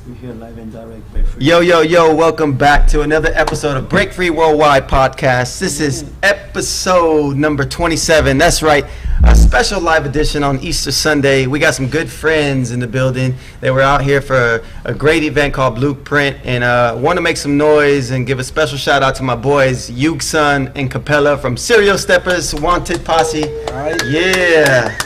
We're here live and direct. Break Free. Yo, welcome back to another episode of Break Free Worldwide Podcast. This is episode number 27. That's right, a special live edition on Easter Sunday. We got some good friends in the building. They were out here for a great event called Blueprint, and want to make some noise and give a special shout out to my boys Yugson and Kapela from Serial Steppers Wanted Posse. Yeah.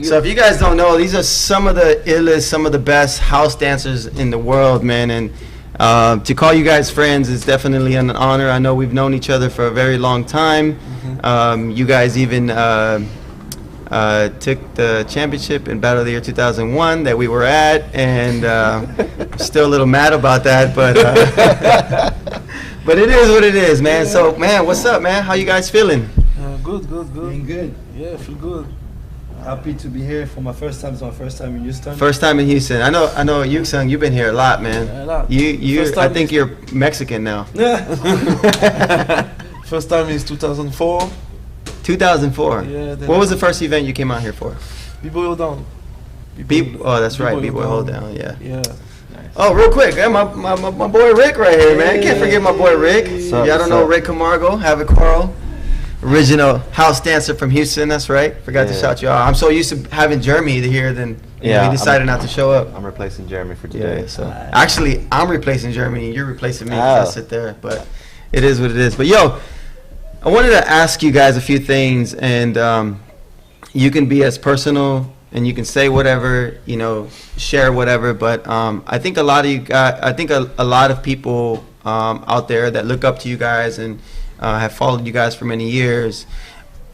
So if you guys don't know, these are some of the illest, some of the best house dancers in the world, man. And to call you guys friends is definitely an honor. I know we've known each other for a very long time. You guys even took the championship in Battle of the Year 2001 that we were at, and still a little mad about that, but but it is what it is, man. So, man, what's up, man? How you guys feeling? Good. Doing good. Yeah, feel good. Happy to be here for my first time. It's my first time in Houston. First time in Houston. I know, Yugson, you've been here a lot, man. Yeah, a lot. I think you're Mexican now. First time is 2004. 2004. Yeah. What was the first event you came out here for? B-Boy Hold Down. Oh, that's right, B-Boy Hold Down. Yeah. Yeah. Oh, real quick, my boy Rick right here, man. Can't forget my boy Rick. Y'all don't know Rick Camargo, Havoc Coral. Original house dancer from Houston, that's right. Forgot to shout you out. I'm so used to having Jeremy here, then he decided not to show up. I'm replacing Jeremy for today. Yeah, so actually, I'm replacing Jeremy, and you're replacing me because I sit there. But it is what it is. But yo, I wanted to ask you guys a few things, and you can be as personal, and you can say whatever, share whatever. But I think a lot of you guys, a lot of people out there that look up to you guys and have followed you guys for many years.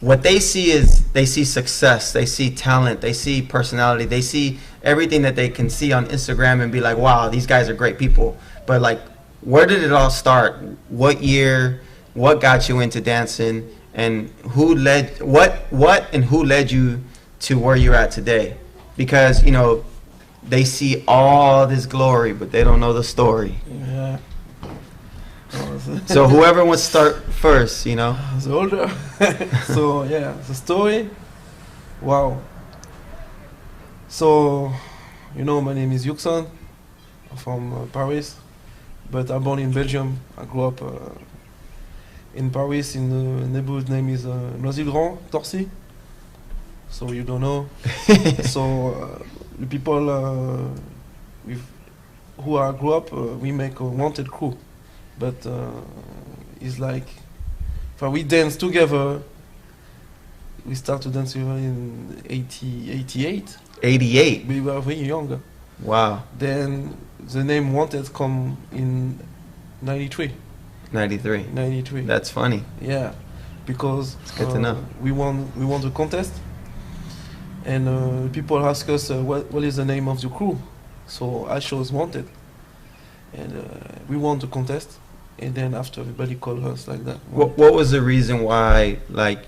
What they see is they see success, they see talent, they see personality, they see everything that they can see on Instagram and be like, wow, these guys are great people. But like, where did it all start? What year? What got you into dancing? And who led who led you to where you're at today? Because they see all this glory, but they don't know the story. Yeah. So whoever wants to start first, The older. So yeah, the story. Wow. So, my name is Yugson. I'm from Paris, but I'm born in Belgium. I grew up in Paris. In the neighborhood name is Noisy-le-Grand, Torcy. So you don't know. So the people who I grew up, we make a wanted crew. But it's like, we dance together. We start to dance together in 88. 88? We were very younger. Wow. Then the name Wanted come in 93. 93. 93. That's funny. Yeah, because it's good to know. We won a contest, and people ask us what is the name of the crew. So I chose Wanted, and we won the contest. And then after, everybody called us like that. What was the reason why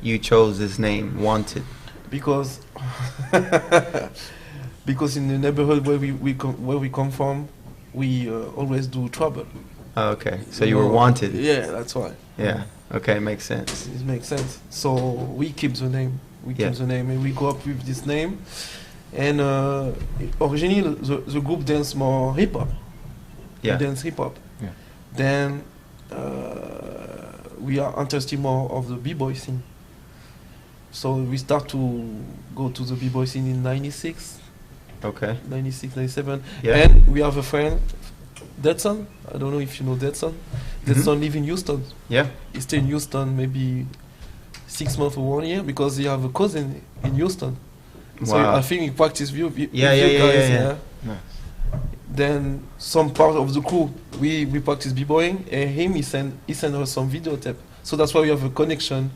you chose this name, Wanted? Because in the neighborhood where we come from, we always do trouble. Oh, okay, so you were wanted. Yeah, that's why. Yeah. Okay, makes sense. It makes sense. So we keep the name. And we go up with this name. And originally the group dance more hip hop. Yeah. We dance hip hop. Yeah. Then we are interested more of the b-boy scene. So we start to go to the b-boy scene in 96. Okay. 96, 97. Yeah. And we have a friend, Deadson. I don't know if you know Deadson. Deadson lives in Houston. Yeah. He stayed in Houston maybe 6 months or 1 year because he have a cousin in Houston. So I think he practiced with you guys. Nice. Then some part of the crew we practice b-boying, and he sent us some video tape. So that's why we have a connection.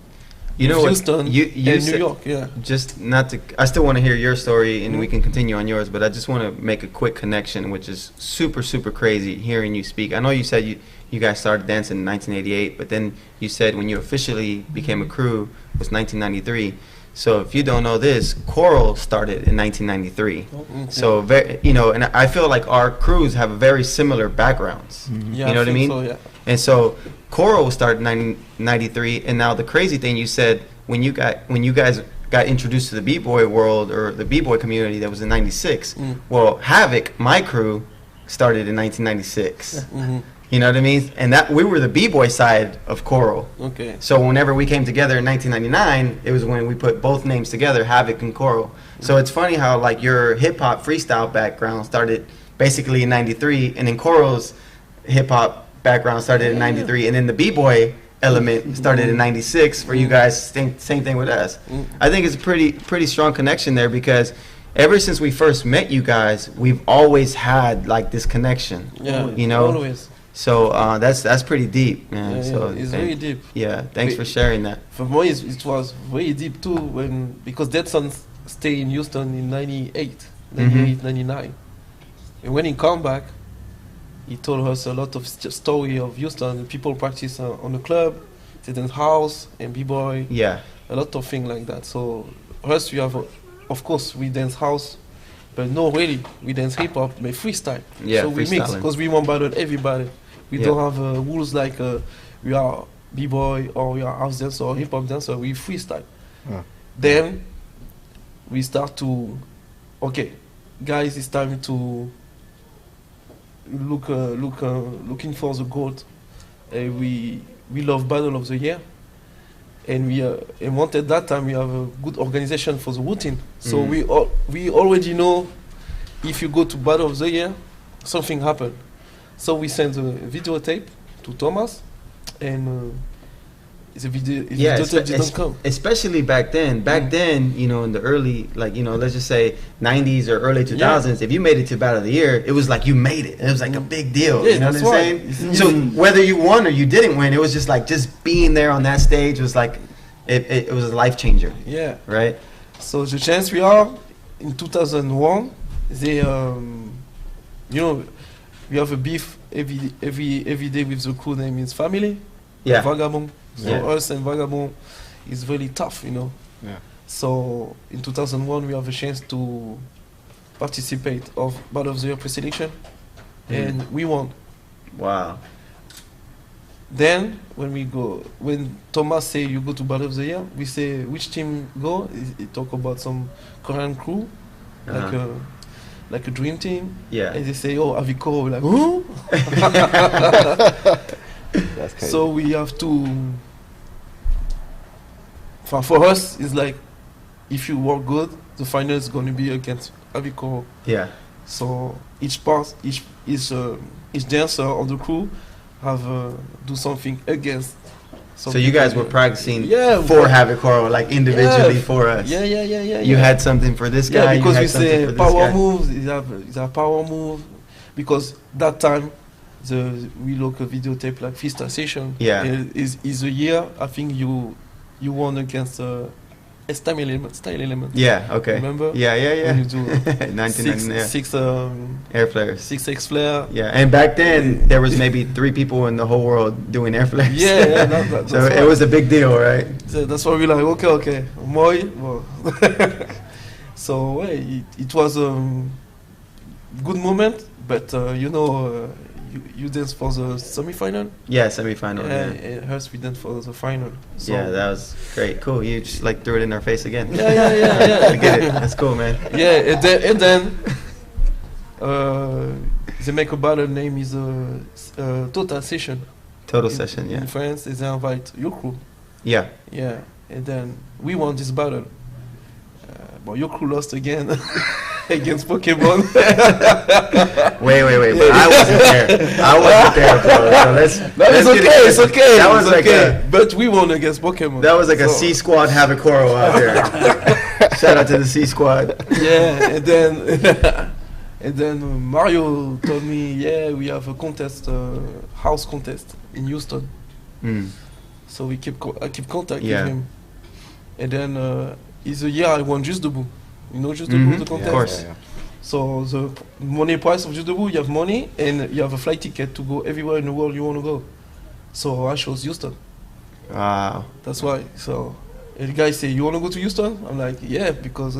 Houston you and New York. Yeah. Just not to. I still want to hear your story, and we can continue on yours. But I just want to make a quick connection, which is super crazy hearing you speak. I know you said you guys started dancing in 1988, but then you said when you officially became a crew was 1993. So if you don't know this, Coral started in 1993. Okay. So and I feel like our crews have very similar backgrounds. Mm-hmm. Yeah, you know what I mean? So, yeah. And so Coral started in 1993, and now the crazy thing you said when you guys got introduced to the b-boy world or the b-boy community, that was in 96. Well, Havoc, my crew, started in 1996. Mm-hmm. You know what I mean? And that we were the b-boy side of Coral. Okay. So whenever we came together in 1999, it was when we put both names together, Havoc and Coral. So it's funny how like your hip hop freestyle background started basically in 93, and then Coral's hip hop background started in 93, and then the b-boy element started in 96 for you guys. Same thing with us. I think it's a pretty strong connection there, because ever since we first met you guys, we've always had like this connection. Yeah, you know. Always. So that's pretty deep, man. Yeah, so it's very deep. Yeah, thanks for sharing that. For me, it was very deep too, because that son stayed in Houston in 98, 99. And when he come back, he told us a lot of story of Houston. People practice on the club, sit in the house, and b-boy. Yeah. A lot of things like that. So us, we have, of course, we dance house, but no, really, we dance hip hop, but freestyle. Yeah, so we mix, because we want battle everybody. We don't have rules like we are b-boy or we are house dancer or hip hop dancer. We freestyle. Then we start to, okay, guys, it's time to looking for the gold. We love Battle of the Year, and we wanted that time we have a good organization for the routine. So we already know if you go to Battle of the Year, something happened. So we sent a videotape to Thomas, and the videotape didn't come. Especially back then. Back then, you know, in the early, like, you know, let's just say 90s or early 2000s, if you made it to Battle of the Year, it was like you made it. It was like a big deal. Yeah, you know what I'm saying? Right. So whether you won or you didn't win, it was just like just being there on that stage was like, it was a life changer. Yeah. Right? So the chance we are, in 2001, they, you know, we have a beef every day with the crew name is family. Yeah. Vagabond. So us and Vagabond is really tough, you know. Yeah. So in 2001 we have a chance to participate of Battle of the Year pre-selection, and we won. Wow. Then when Thomas say you go to Battle of the Year, we say which team go. He talk about some Korean crew, like a dream team. Yeah. And they say, oh, Avico. We're like, who? That's crazy. So we have to. For us, it's like if you work good, the final is going to be against Avico. Yeah. So each dancer on the crew have do something against. So you guys were practicing Yeah, for Havoc Coral, like individually for us. Yeah. You had something for this guy. Yeah, because you had we something say for this power guy. moves. It's a power move, because that time we look a videotape like Freestyle Session. Yeah. Is a year I think you won against style element. Yeah. Okay. Remember? Yeah. When you do 1999. six air flares. 6X flare. Yeah, and back then there was maybe 3 people in the whole world doing air flares. Yeah, that's so right. it was a big deal, right? So that's why we're like, okay, moi. Well. So it was a good moment, but you know, you danced for the semi-final. Yeah, semi-final. And hers we danced for the final. So Yeah, that was great. Cool. You just like threw it in our face again. Yeah. I get it. That's cool, man. Yeah, and then they make a battle name is Total Session. Total Session, yeah. In France, they invite your crew. Yeah. Yeah, and then we won this battle. But your crew lost again against Pokemon. Wait. But I wasn't there. bro. So It's okay. That was like but we won against Pokemon. that was like a C Squad Havoc Coral out there. Shout out to the C Squad. Yeah, and then Mario told me, yeah, we have a contest, house contest in Houston. So I keep contact with him. And then it's a year I won Just Debout. You know Just Debout, the contest? Of course. Yeah. So the money price of Just Debout, you have money and you have a flight ticket to go everywhere in the world you want to go. So I chose Houston. Wow. That's why. So and the guy say, you want to go to Houston? I'm like, yeah, because...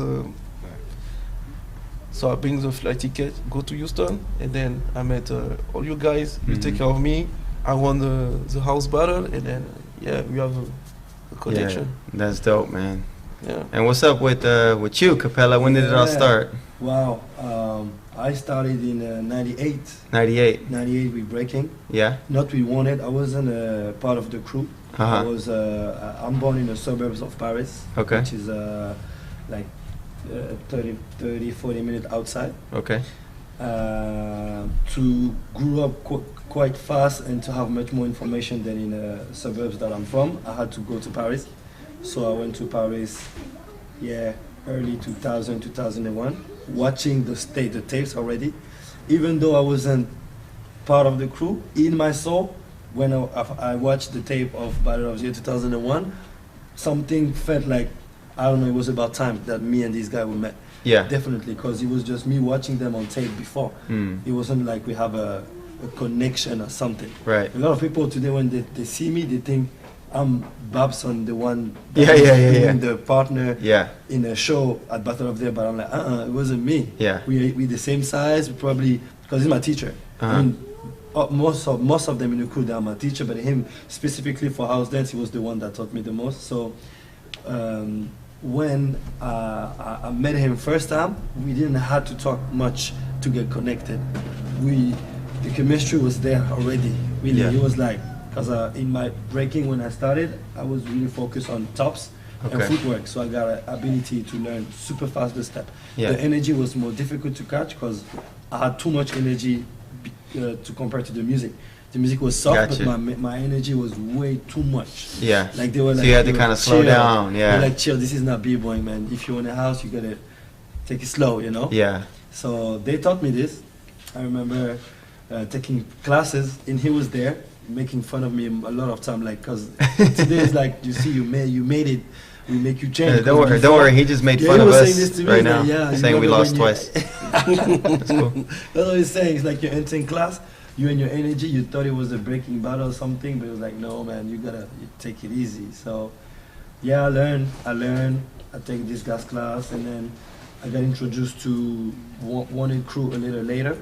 So I bring the flight ticket, go to Houston, and then I met all you guys. You take care of me. I won the house battle, and then we have a connection. Yeah, that's dope, man. Yeah. And what's up with you, Kapela? When did it all start? Wow. I started in 98. 98. 98 with breaking. Yeah. Not with Wanted. I wasn't part of the crew. I was. I'm born in the suburbs of Paris. Okay. Which is like 30, 40 minutes outside. Okay. To grow up quite fast and to have much more information than in the suburbs that I'm from, I had to go to Paris. So I went to Paris, early 2000, 2001, watching the tapes already. Even though I wasn't part of the crew, in my soul, when I watched the tape of Battle of the Year 2001, something felt like, I don't know, it was about time that me and this guy we met. Yeah. Definitely, because it was just me watching them on tape before. It wasn't like we have a connection or something. Right. A lot of people today, when they see me, they think I'm Babson, the one being the partner Yeah. in a show at Battle of the Year, but I'm like, it wasn't me. Yeah. We the same size, probably, because he's my teacher. I mean, most of them in the crew, they are my teacher, but him specifically for house dance, he was the one that taught me the most. So when I met him first time, we didn't have to talk much to get connected. The chemistry was there already. Really, it was like, because in my breaking when I started, I was really focused on tops and footwork, so I got an ability to learn super fast the step. Yeah. The energy was more difficult to catch because I had too much energy to compare to the music. The music was soft, but my energy was way too much. Yeah. Like they were like, so you had to kind of slow down. Yeah. They're like, chill, this is not b-boying, man. If you're in a house, you gotta take it slow, you know? Yeah. So they taught me this. I remember taking classes, and he was there making fun of me a lot of time, like, cause today is like, you see, you made it. We make you change. Don't worry. He just made fun of us right now, like, saying we lost twice. That's cool. That's what he's saying. It's like you're entering class, you and your energy. You thought it was a breaking battle or something, but it was like, no, man, you take it easy. So, I learned. I take this guy's class, and then I got introduced to Wanted crew a little later,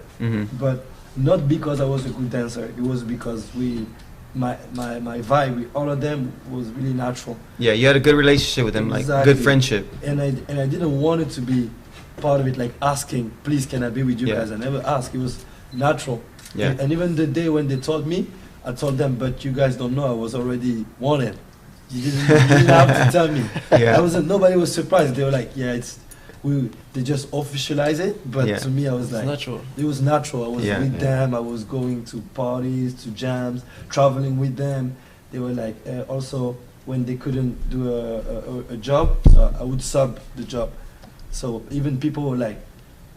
but not because I was a good dancer. It was because my vibe with all of them was really natural. Yeah, you had a good relationship with them, like good friendship. And I didn't want it to be part of it, like asking, please, can I be with you guys? I never asked. It was natural. Yeah. And even the day when they told me, I told them, but you guys don't know, I was already wanted. You didn't have to tell me. Yeah. Nobody was surprised. They were like, they just officialize it, but to me, I was like, natural. It was natural. I was with them. I was going to parties, to jams, traveling with them. They were like, also when they couldn't do a job, so I would sub the job. So even people were like,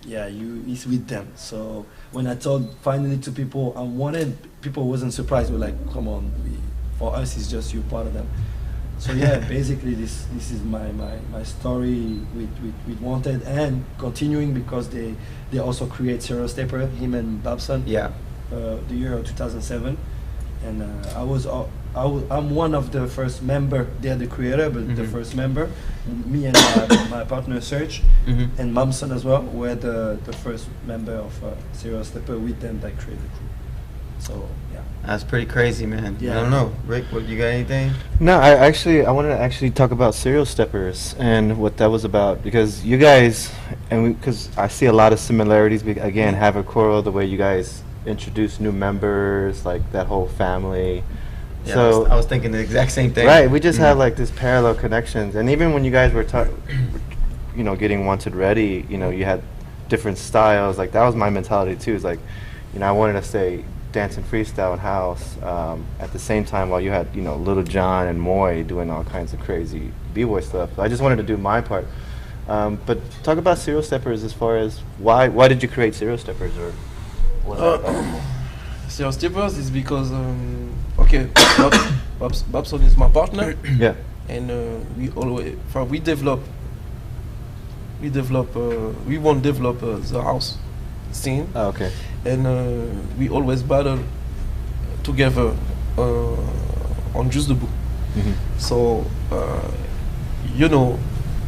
he's with them. So when I told finally to people I wanted, people wasn't surprised. They were like, come on, for us, it's just you part of them. So basically this is my story with Wanted, and continuing because they also create Serial Stepper, him and Babson. Yeah. The year of 2007, and I'm one of the first member. They're the creator, but the first member. Me and my partner Serge and Mamson as well were the first member of Serial Stepper with them that created the crew. So that's pretty crazy, man. Yeah. I don't know, Rick. What you got? Anything? No, I wanted to actually talk about Serial Steppers and what that was about, because you guys because I see a lot of similarities. Again, have a choral, the way you guys introduce new members, like that whole family. Yeah, so I was thinking the exact same thing. Right, we just have like this parallel connections, and even when you guys were getting Wanted ready, you had different styles. Like that was my mentality too. Is like, I wanted to stay dance and freestyle and house at the same time, while you had Little John and Moy doing all kinds of crazy b-boy stuff. I just wanted to do my part, but talk about Serial Steppers as far as why did you create Serial Steppers, or what? Serial Steppers is because Babson is my partner. Yeah. And we develop we won't develop the house scene. Oh, okay. And we always battle together on Just the Book. So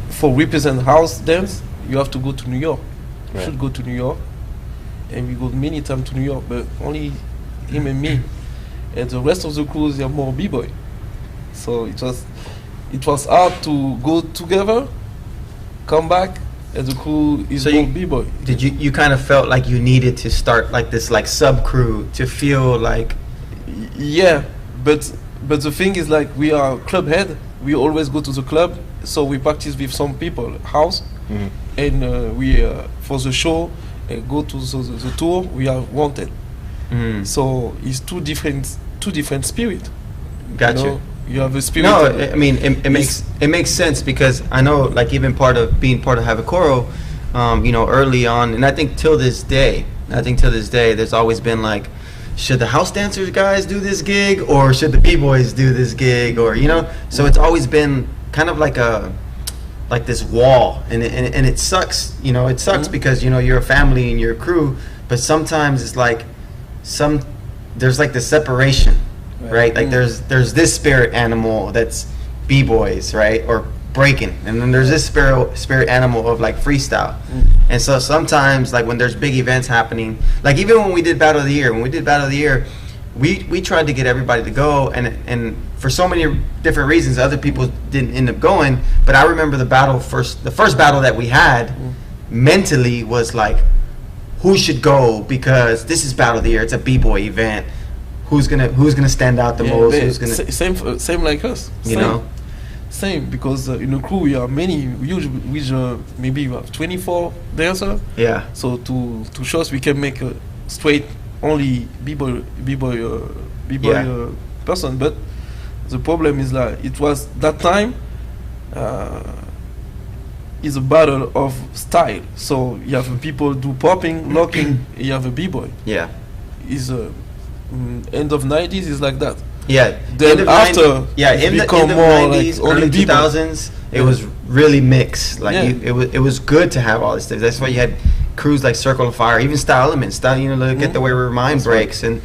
for represent house dance, you have to go to New York. You should go to New York, and we go many times to New York, but only him and me, and the rest of the crews, they are more b-boy. So it was hard to go together, come back, and the crew is So called B-boy. Did you kind of felt like you needed to start like this like sub crew to feel like? Yeah, but the thing is, like, we are club head. We always go to the club, so we practice with some people house, and we for the show go to the tour. We are wanted. So it's two different spirit. Gotcha. You have a spirit. No, I mean it makes sense, because I know, like, even being part of Havakoro, you know, early on, and I think till this day, there's always been like, should the house dancers guys do this gig, or should the b-boys do this gig, or, you know? So it's always been kind of like this wall, and it sucks, you know. It sucks because, you know, you're a family and you're a crew, but sometimes it's like there's like the separation, right? Like there's this spirit animal that's b-boys, right, or breaking, and then there's this spirit animal of like freestyle. And so sometimes, like, when there's big events happening, like even when we did Battle of the Year, we tried to get everybody to go, and for so many different reasons other people didn't end up going. But I remember the first battle that we had mentally was like, who should go, because this is Battle of the Year, it's a b-boy event, who's gonna stand out the most, who's gonna same like us, you know. Same, because in the crew we are many, maybe you have 24 dancers. Yeah. So to show us we can make a straight only b-boy person, but the problem is like it was that time is a battle of style. So you have people do popping, locking. You have a b-boy. Yeah. Is end of 90s is like that. Yeah. Then after, in the 90s, like early 2000s, it was really mixed. Like it was good to have all this stuff. That's why you had crews like Circle of Fire, even Style Elements. You know, look at the way where Mind Breaks, and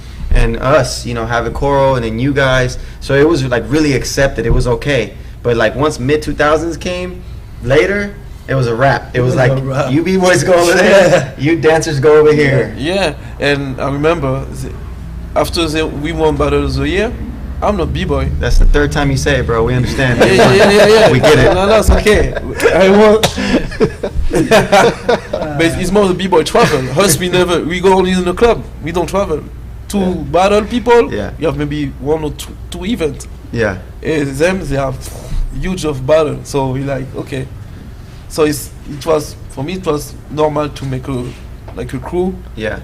us, you know, having Coro, and then you guys. So it was like really accepted. It was okay. But like once mid 2000s came, later, it was a wrap. It was like, you b-boys go over there, you dancers go over here. Yeah, and I remember after we won Battle of the Year, I'm not b-boy. That's the third time you say it, bro. We understand. Yeah. We get it. No, it's okay. I want. But it's more the b-boy travel. Us, we go only in the club. We don't travel. To battle people, you have maybe one or two events. Yeah. Them, they have huge of battle. So we like, okay. So it was, for me, it was normal to make a crew. Yeah.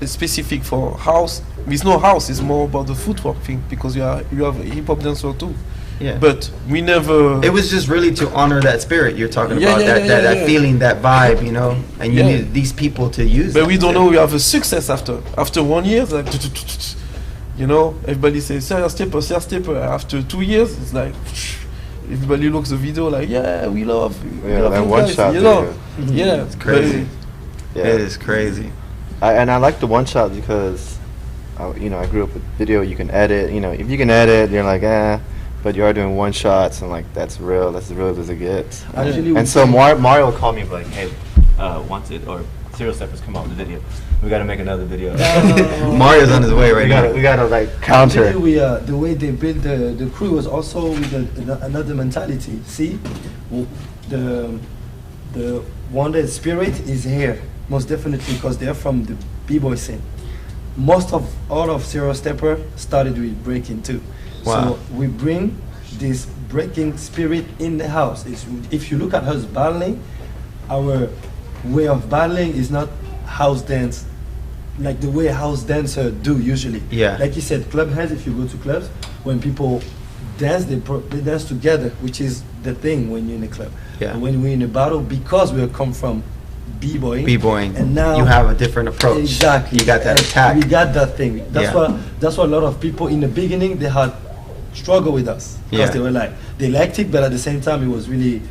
Specific for house. It's no house, it's more about the footwork thing, because you have a hip hop dancer too. Yeah. But we never. It was just really to honor that spirit you're talking about, that feeling, that vibe, you know. And you need these people to use. But we don't know we have a success after 1 year. It's like, you know, everybody says serious stepper. After 2 years, it's like everybody looks the video like, we love. That one guys, shot. You know, it's crazy. It is crazy. And I like the one shot because, you know, I grew up with video. You can edit. You know, if you can edit, you're like, but you are doing one shots, and like that's real. That's as real as it gets. And so Mario will call me like, hey, Wanted or Serial Steppers come out with the video. We got to make another video. Mario's on his way right now. We got to like counter. Actually, the way they built the crew was also with another mentality. See, the Wanted spirit is here. Most definitely, because they're from the b-boy scene. All of Serial Stepper started with breaking too. Wow. So we bring this breaking spirit in the house. If you look at us battling, our way of battling is not house dance, like the way house dancers do usually. Yeah. Like you said, club heads. If you go to clubs, when people dance, they dance together, which is the thing when you're in a club. Yeah. When we're in a battle, because we come from b-boying, and now you have a different approach. Exactly. You got that attack. We got that thing. That's why a lot of people in the beginning they had struggle with us, because they were like, they liked it, but at the same time it was really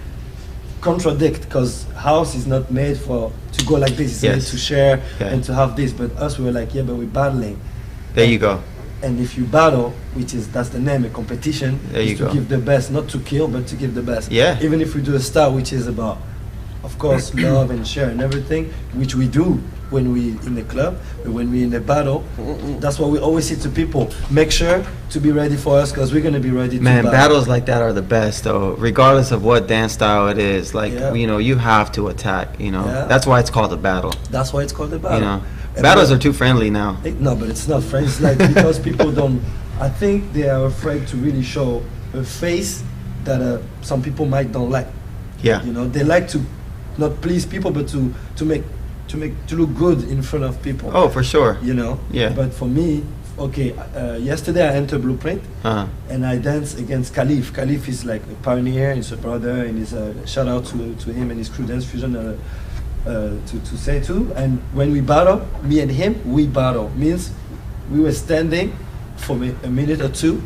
contradict, because house is not made to go like this. It's made to share and to have this. But us, we were like, but we're battling. There you go. And if you battle, that's the name, a competition, there you is to give the best, not to kill, but to give the best. Yeah. Even if we do a style which is about of course, love and share and everything, which we do when we in the club, but when we in the battle, that's what we always say to people. Make sure to be ready for us, because we're gonna be ready to Man, battle. battles like that are the best, though. Regardless of what dance style it is, like you know, you have to attack. You know, that's why it's called a battle. That's why it's called a battle. You know, battles are too friendly now. No, but it's not friends. It's like because people don't. I think they are afraid to really show a face that some people might don't like. Yeah. You know, they like to not please people, but to look good in front of people. Oh, for sure. You know. Yeah. But for me, okay, yesterday I entered Blueprint and I danced against Khalif. Khalif is like a pioneer. He's a brother, and he's a shout out to him and his crew, Dance Fusion. To say too. And when we battle, me and him, we battle means we were standing for a minute or two,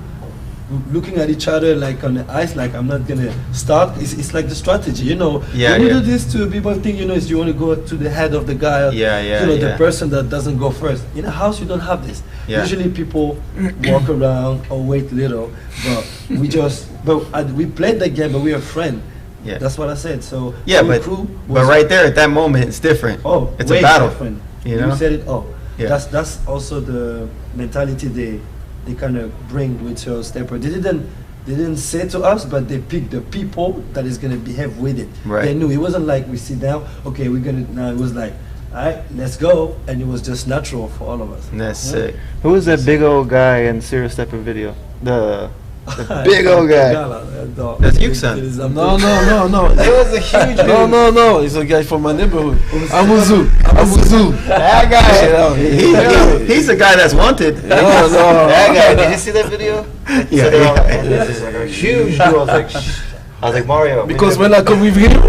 looking at each other like on the ice, like I'm not gonna start. It's like the strategy, you know. When you do this to people, think you know is you want to go to the head of the guy. You know, the person that doesn't go first. In a house, you don't have this. Usually people walk around or wait little, but we played that game, but we are friends. Yeah, that's what I said. So but right there at that moment, it's different. Oh, it's a battle. Different. You know, you said it. Oh, that's also the mentality they kind of bring with your stepper. They didn't say to us, but they picked the people that is gonna behave with it. Right. They knew it wasn't like we sit down. Okay, we're gonna now. It was like, all right, let's go, and it was just natural for all of us. That's sick. Who was that big old guy in Serious Stepper video? The big old guy. That's Yugson. No. It was a huge. No. He's a guy from my neighborhood. Amuzu. That guy. He's the guy that's wanted. No. That guy. Did you see that video? It's like a huge dude. I was like Mario. Because when I come with him,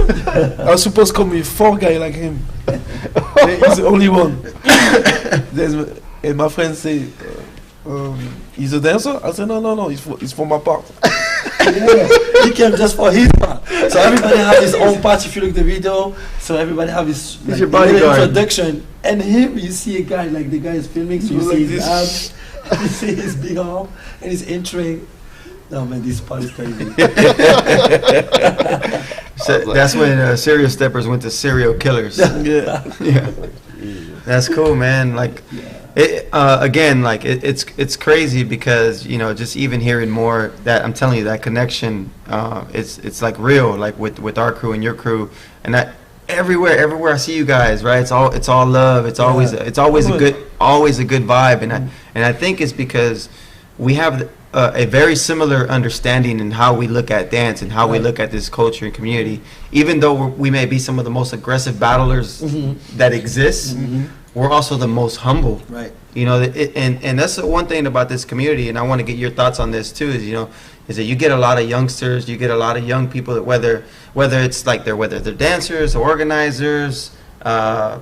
I was supposed to come with 4 guys like him. He's the only one. And my friend say, he's a dancer? I said, no, it's for my part. He came just for his part. So everybody have his own part if you look at the video. So everybody have his your bodyguard. introduction. And him, you see a guy, like the guy is filming, so you see his abs, you see his big arm, and he's entering. No man, this part is crazy. So that's when serial steppers went to serial killers. Yeah. That's cool, man. Like, again, like it's crazy because you know just even hearing more that I'm telling you that connection, it's like real, like with our crew and your crew, and that everywhere I see you guys, right? It's all love. It's always a good vibe, and I think it's because we have a very similar understanding in how we look at dance and how we look at this culture and community. Even though we may be some of the most aggressive battlers that exist, we're also the most humble. Right. You know, and that's the one thing about this community, and I want to get your thoughts on this too, is that you get a lot of youngsters, you get a lot of young people that whether it's like whether they're dancers or organizers, I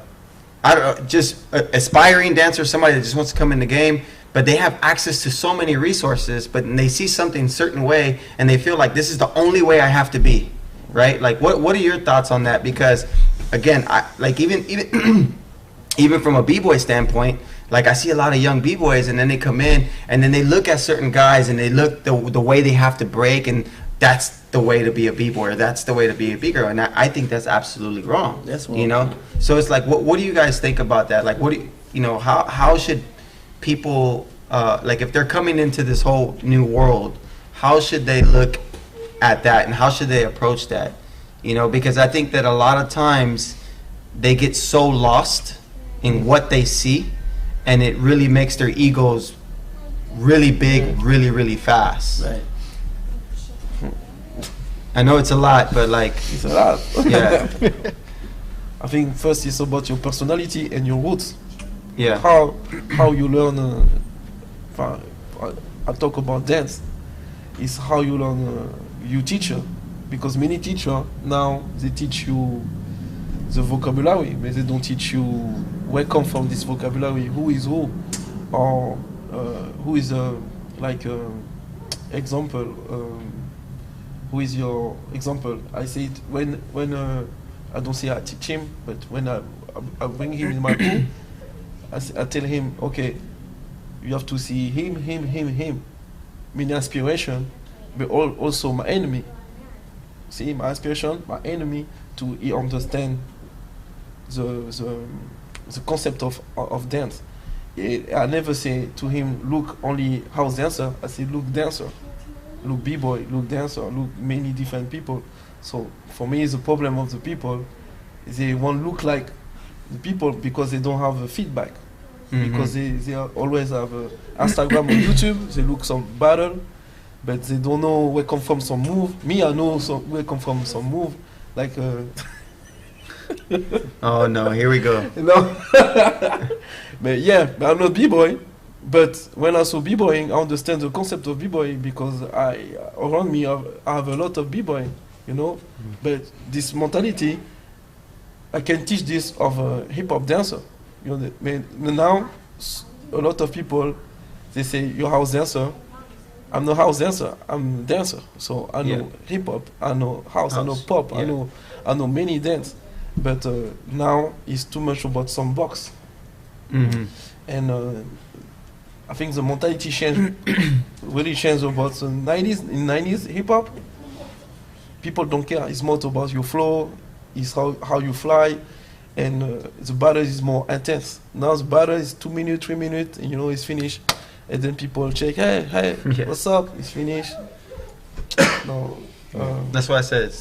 don't know, just aspiring dancers, somebody that just wants to come in the game, but they have access to so many resources, but they see something a certain way and they feel like this is the only way I have to be, right? Like what are your thoughts on that? Because again, I like even even from a b-boy standpoint, like I see a lot of young b-boys and then they come in and then they look at certain guys and they look the way they have to break, and that's the way to be a b-boy, or that's the way to be a b-girl, and I think that's absolutely wrong. That's wrong. You know, so it's like what do you guys think about that? Like how should people like if they're coming into this whole new world, how should they look at that and how should they approach that? You know, because I think that a lot of times they get so lost in what they see, and it really makes their egos really big, really fast. Right. I know it's a lot, but like It's a lot. yeah, I think first it's about your personality and your roots. yeah, How you learn. I talk about dance. It's how you learn. You teacher, because many teachers now they teach you the vocabulary, but they don't teach you where come from this vocabulary, who is who, or who is example. Who is your example? I say it when I don't say I teach him, but when I bring him in my group, I tell him, okay, you have to see him, meaning inspiration, but also my enemy. See, my inspiration, my enemy, to understand the concept of dance. I never say to him, look only house dancer. I say, look dancer, look b-boy, look dancer, look many different people. So for me, the problem of the people, they won't look like the people because they don't have a feedback. Because they always have Instagram or YouTube, they look some battle, but they don't know where come from some move. Me, I know where come from some move, like. Oh no, here we go. No, but yeah, but I'm not b-boy. But when I saw b-boying, I understand the concept of b-boy because around me I have a lot of b-boy, you know. But this mentality, I can teach this of a hip hop dancer. You know, now a lot of people they say you're house dancer. I'm not house dancer. I'm a dancer. So I know hip hop. I know house. I know pop. Yeah. I know many dance. But now it's too much about some box. And I think the mentality changed. Really changed about the 90s. In 90s hip hop, people don't care. It's more about your flow. It's how you fly. And the battle is more intense. Now the battle is 2 minutes, 3 minutes, and you know it's finished. And then people check, hey, what's up? It's finished. No, that's why I said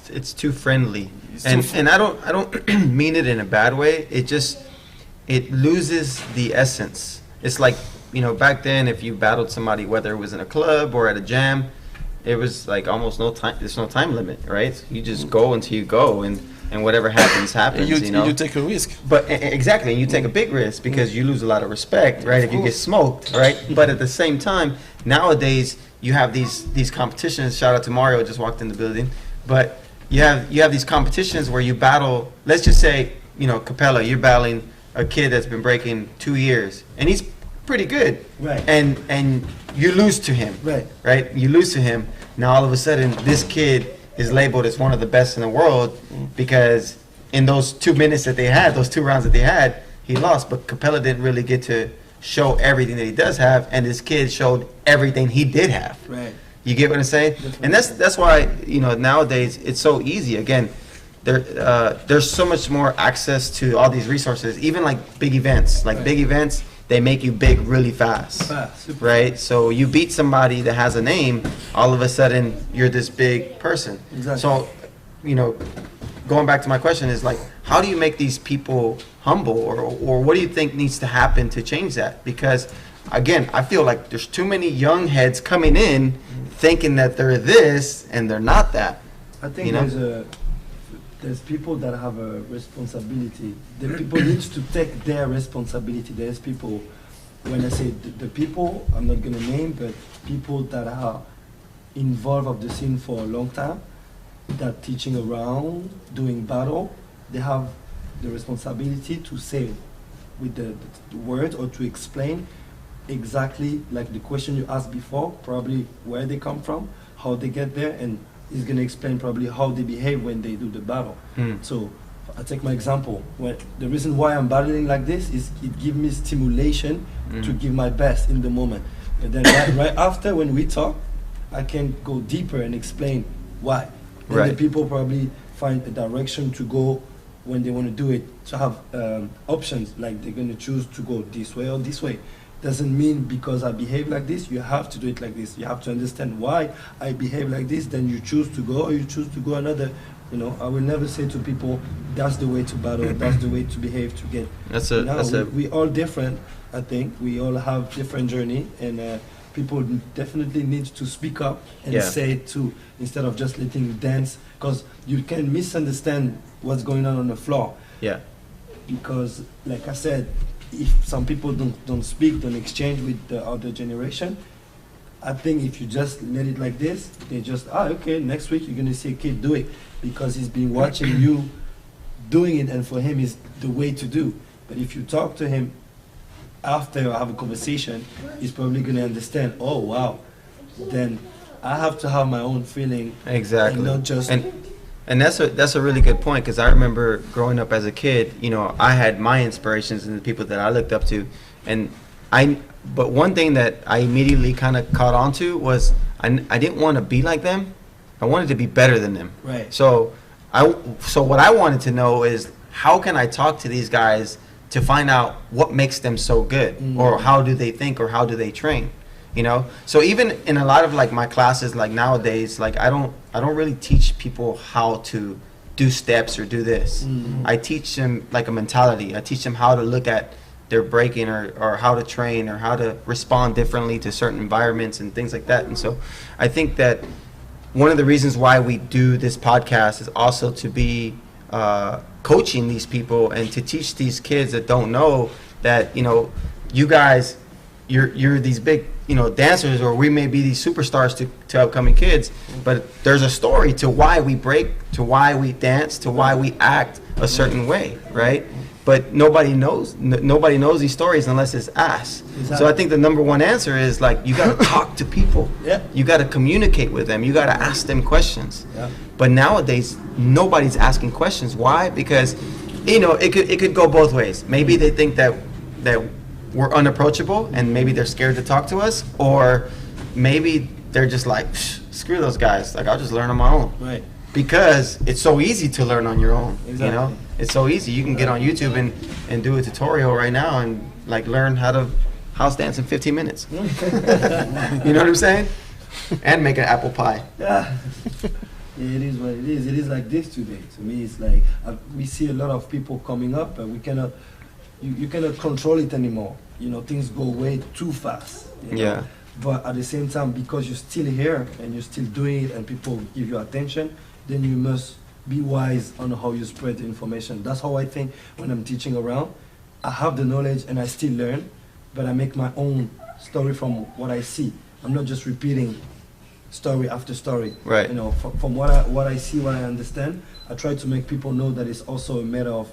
it's too friendly, and I don't mean it in a bad way. It loses the essence. It's like, you know, back then if you battled somebody, whether it was in a club or at a jam, it was like almost no time. There's no time limit, right? You just go until you go, and whatever happens, you know? You take a risk. But exactly, and you take a big risk because you lose a lot of respect, right? If you get smoked, right? But at the same time, nowadays you have these competitions. Shout out to Mario, just walked in the building. But you have these competitions where you battle. Let's just say, you know, Kapela, you're battling a kid that's been breaking 2 years, and he's pretty good, right? And you lose to him, right? You lose to him. Now all of a sudden, this kid is labeled as one of the best in the world because in those 2 minutes that they had, those 2 rounds that they had, he lost. But Kapela didn't really get to show everything that he does have, and this kid showed everything he did have. Right. You get what I'm saying? And that's why, you know, nowadays it's so easy. Again, there's so much more access to all these resources, even like big events. Like big events, they make you big really fast, right? So you beat somebody that has a name, all of a sudden you're this big person. Exactly. So, you know, going back to my question is like, how do you make these people humble, or what do you think needs to happen to change that? Because again, I feel like there's too many young heads coming in thinking that they're this and they're not that. I think, you know? There's people that have a responsibility. The people need to take their responsibility. There's people, when I say the people, I'm not going to name, but people that are involved of the scene for a long time, that teaching around, doing battle, they have the responsibility to say with the words or to explain exactly like the question you asked before, probably where they come from, how they get there, and is going to explain probably how they behave when they do the battle. So I take my example. The reason why I'm battling like this is it gives me stimulation to give my best in the moment. And then right after, when we talk, I can go deeper and explain why. And the people probably find a direction to go when they want to do it, to have options, like they're going to choose to go this way or this way. Doesn't mean because I behave like this, you have to do it like this. You have to understand why I behave like this, then you choose to go or you choose to go another. You know, I will never say to people, that's the way to battle, that's the way to behave to get. We all different, I think. We all have different journey, and people definitely need to speak up and say it too, instead of just letting you dance, because you can misunderstand what's going on the floor. Yeah. Because, like I said, if some people don't speak, don't exchange with the other generation, I think if you just let it like this, they just, okay, next week you're going to see a kid do it because he's been watching you doing it, and for him is the way to do. But if you talk to him after I have a conversation, he's probably going to understand, oh, wow, then I have to have my own feeling. Exactly. And not just... And that's a really good point, because I remember growing up as a kid, you know, I had my inspirations and the people that I looked up to, but one thing that I immediately kind of caught on to was I didn't want to be like them. I wanted to be better than them. Right. So So what I wanted to know is, how can I talk to these guys to find out what makes them so good, or how do they think, or how do they train? You know, so even in a lot of like my classes, like nowadays, like I don't really teach people how to do steps or do this. I teach them like a mentality. I teach them how to look at their breaking, or how to train, or how to respond differently to certain environments and things like that. And so I think that one of the reasons why we do this podcast is also to be coaching these people and to teach these kids that don't know that, you know, you guys, you're these big, you know, dancers, or we may be these superstars to upcoming kids, but there's a story to why we break, to why we dance, to why we act a certain way, right? But nobody knows these stories unless it's asked. Exactly. So I think the number one answer is, like, you got to talk to people. Yeah. You got to communicate with them. You got to ask them questions. Yeah. But nowadays, nobody's asking questions. Why? Because, you know, it could go both ways. Maybe they think that we're unapproachable, and maybe they're scared to talk to us, or maybe they're just like, screw those guys. Like, I'll just learn on my own. Right. Because it's so easy to learn on your own. Exactly. You know, it's so easy. You can get on YouTube and do a tutorial right now and like learn how to house dance in 15 minutes. You know what I'm saying? And make an apple pie. Yeah. It is what it is. It is like this today. To me, it's like we see a lot of people coming up, but we cannot. You cannot control it anymore. You know, things go way too fast. You know? Yeah. But at the same time, because you're still here and you're still doing it, and people give you attention, then you must be wise on how you spread the information. That's how I think when I'm teaching around. I have the knowledge and I still learn, but I make my own story from what I see. I'm not just repeating story after story. Right. You know, from what I see, what I understand, I try to make people know that it's also a matter of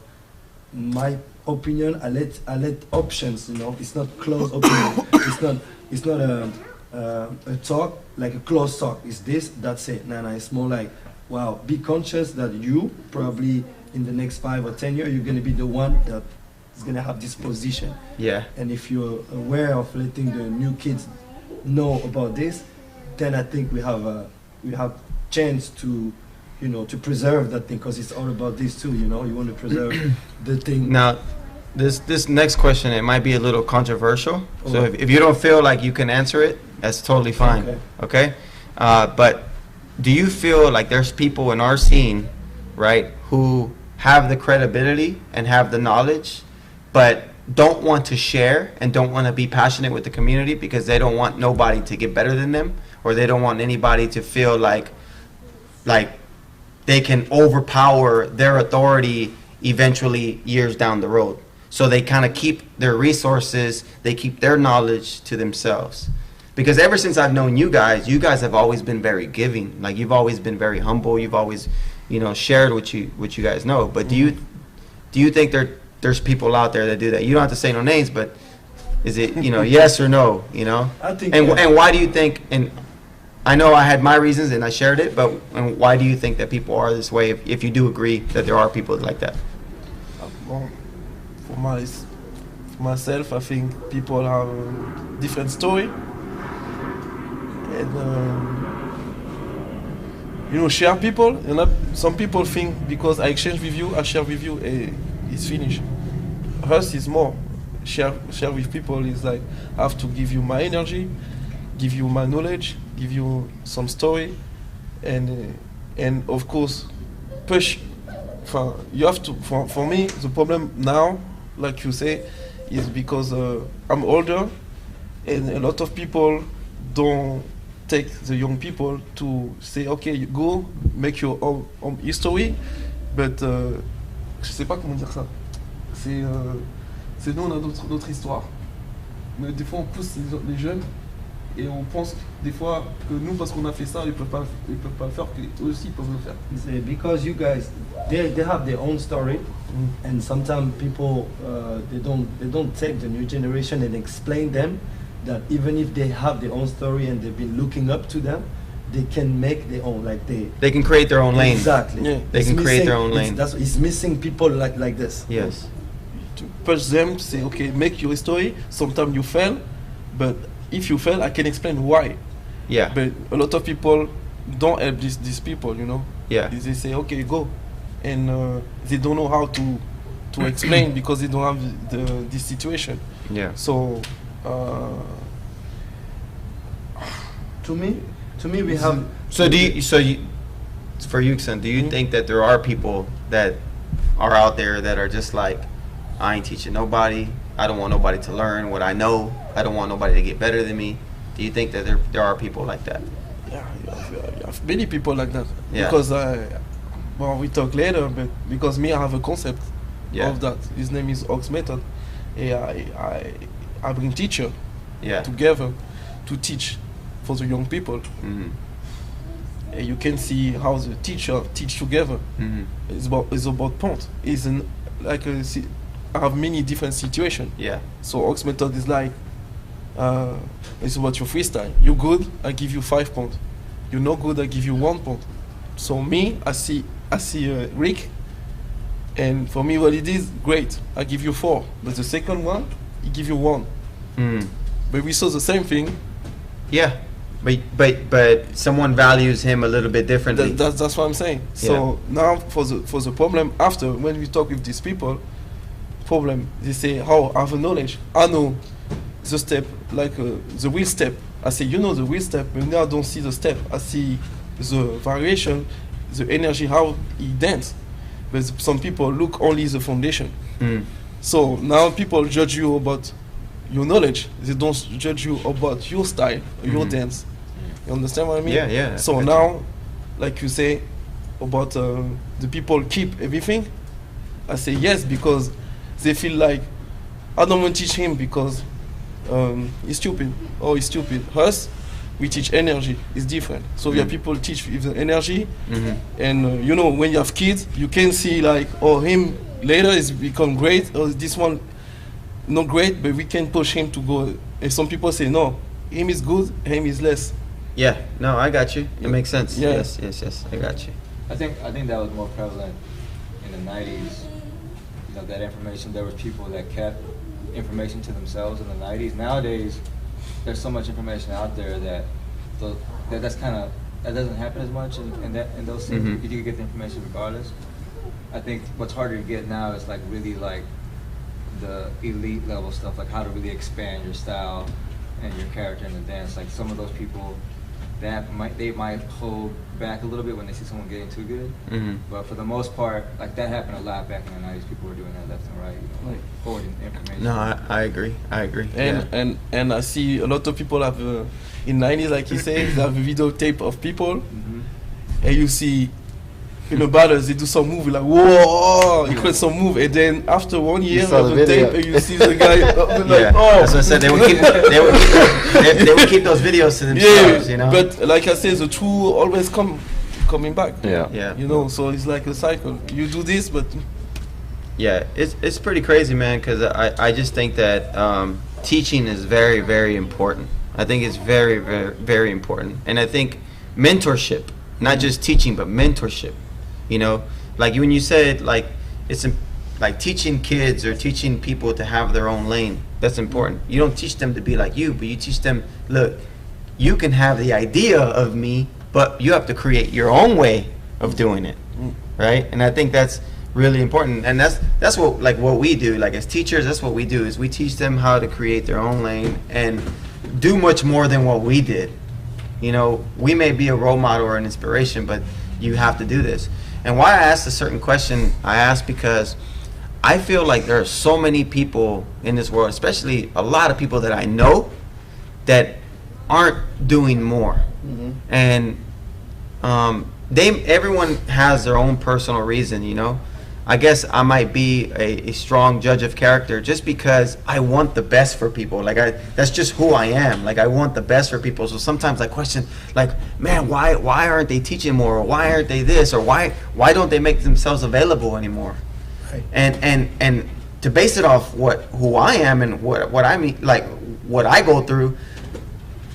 my opinion. I let options. You know, it's not closed opinion. It's not a talk like a closed talk. It's this, that's it. Nah, it's more like, wow, be conscious that you probably in the next 5 or 10 years, you're going to be the one that is going to have this position. Yeah. And if you're aware of letting the new kids know about this, then I think we have chance to, you know, to preserve that thing, because it's all about this too. You know, you want to preserve the thing. Now, this next question, it might be a little controversial. Oh. So if you don't feel like you can answer it, that's totally fine. Okay. But do you feel like there's people in our scene, right, who have the credibility and have the knowledge, but don't want to share and don't want to be passionate with the community because they don't want nobody to get better than them, or they don't want anybody to feel like they can overpower their authority eventually years down the road? So they kind of keep their resources, they keep their knowledge to themselves. Because ever since I've known you guys have always been very giving. Like, you've always been very humble. You've always, you know, shared what you guys know. But do you think there's people out there that do that? You don't have to say no names, but is it, you know, yes or no? You know. I think. And why do you think? And I know I had my reasons and I shared it, but and why do you think that people are this way? If you do agree that there are people like that. Well, for myself, I think people have a different story. And you know, share people, and some people think because I exchange with you, I share with you, it's finished. Us is more. Share with people is like, I have to give you my energy, give you my knowledge, give you some story, and of course push. You have to. For me, the problem now, like you say, is because I'm older, and a lot of people don't take the young people to say, okay, you go make your own history, but je sais pas comment dire ça. C'est nous, on a notre histoire, mais des fois on pousse les jeunes et on pense des fois que nous, parce qu'on a fait ça, ils peuvent pas le faire, qu'eux aussi ils peuvent le faire. Because you guys, they have their own story, and sometimes people they don't take the new generation and explain them that even if they have their own story and they've been looking up to them, they can make their own, like they can create their own lane. Exactly. Yeah. They can create their own lane. It's missing people like this. Yes. To push them to say, okay, make your story. Sometimes you fail, but if you fail, I can explain why. Yeah. But a lot of people don't help these people, you know. Yeah. They say, okay, go. and they don't know how to explain because they don't have this situation. Yeah. So To me, we have. So for Yugson, do you think that there are people that are out there that are just like, I ain't teaching nobody. I don't want nobody to learn what I know. I don't want nobody to get better than me. Do you think that there are people like that? yeah, you have many people like that. Yeah. Because well, we talk later, but because me, I have a concept Yeah. of that. His name is Ox Method. I bring teacher Yeah. together to teach for the young people. Mhm. And you can see how the teacher teach together. Mhm. It's about point. I have many different situations. Yeah. So Ox Method is like, it's about your freestyle. You good, I give you 5 points. You not good, I give you 1 point. So me, I see Rick, and for me what it is, great, I give you 4. But the second one, he give you 1. Mm. But we saw the same thing. Yeah. But someone values him a little bit differently. That's what I'm saying. So now for the problem after, when we talk with these people, they say, oh, I have a knowledge. I know the step, like the wheel step. I say, you know the wheel step, but now I don't see the step. I see the variation, the energy, how he dance. But some people look only the foundation. Mm. So now people judge you about your knowledge. They don't judge you about your style, your dance. You understand what I mean? Yeah, yeah. So now, like you say, about the people keep everything, I say yes, because they feel like I don't want to teach him because he's stupid or he's stupid. Us, we teach energy. It's different. So we have people teach with the energy, and you know, when you have kids, you can see like, oh, him later is become great, or this one not great, but we can push him to go. And some people say no, him is good, him is less. Yeah. No, I got you. It makes sense. Yeah. Yes. I got you. I think that was more prevalent in the 90s. You know, that information, there was people that kept information to themselves in the 90s. Nowadays, there's so much information out there that that doesn't happen as much in those things. Mhm. You can get the information regardless. I think what's harder to get now is like really like the elite level stuff, like how to really expand your style and your character in the dance. Like some of those people they might hold back a little bit when they see someone getting too good. Mhm. But for the most part, like that happened a lot back in the 90s. People were doing that left and right, you know, like holding information. No, I agree. And I see a lot of people have in 90s, like he says, they have a videotape of people, and you see in the battles they do some move, like whoa, you create some move, and then after 1 year You saw of the the video. tape, and you see the guy like, Yeah. oh. That's what I said. They would keep those videos to themselves. You know. But like I said, the truth always coming back. Yeah. You know, so it's like a cycle. You do this, but Yeah, it's pretty crazy, man, because I just think that teaching is very, very important. I think it's very, very, very important. And I think mentorship, not just teaching, but mentorship, you know, like when you said, like, it's like teaching kids or teaching people to have their own lane, that's important. You don't teach them to be like you, but you teach them, look, you can have the idea of me, but you have to create your own way of doing it, right? And I think that's really important, and that's what we do, like as teachers. That's what we do, is we teach them how to create their own lane and do much more than what we did. You know, we may be a role model or an inspiration, but you have to do this. And why I asked a certain question, I asked because I feel like there are so many people in this world, especially a lot of people that I know, that aren't doing more. And everyone has their own personal reason, you know. I guess I might be a strong judge of character just because I want the best for people. Like that's just who I am. Like I want the best for people. So sometimes I question, like, man, why aren't they teaching more? Or why aren't they this? Or why don't they make themselves available anymore? Right. And to base it off who I am and what I mean, like what I go through,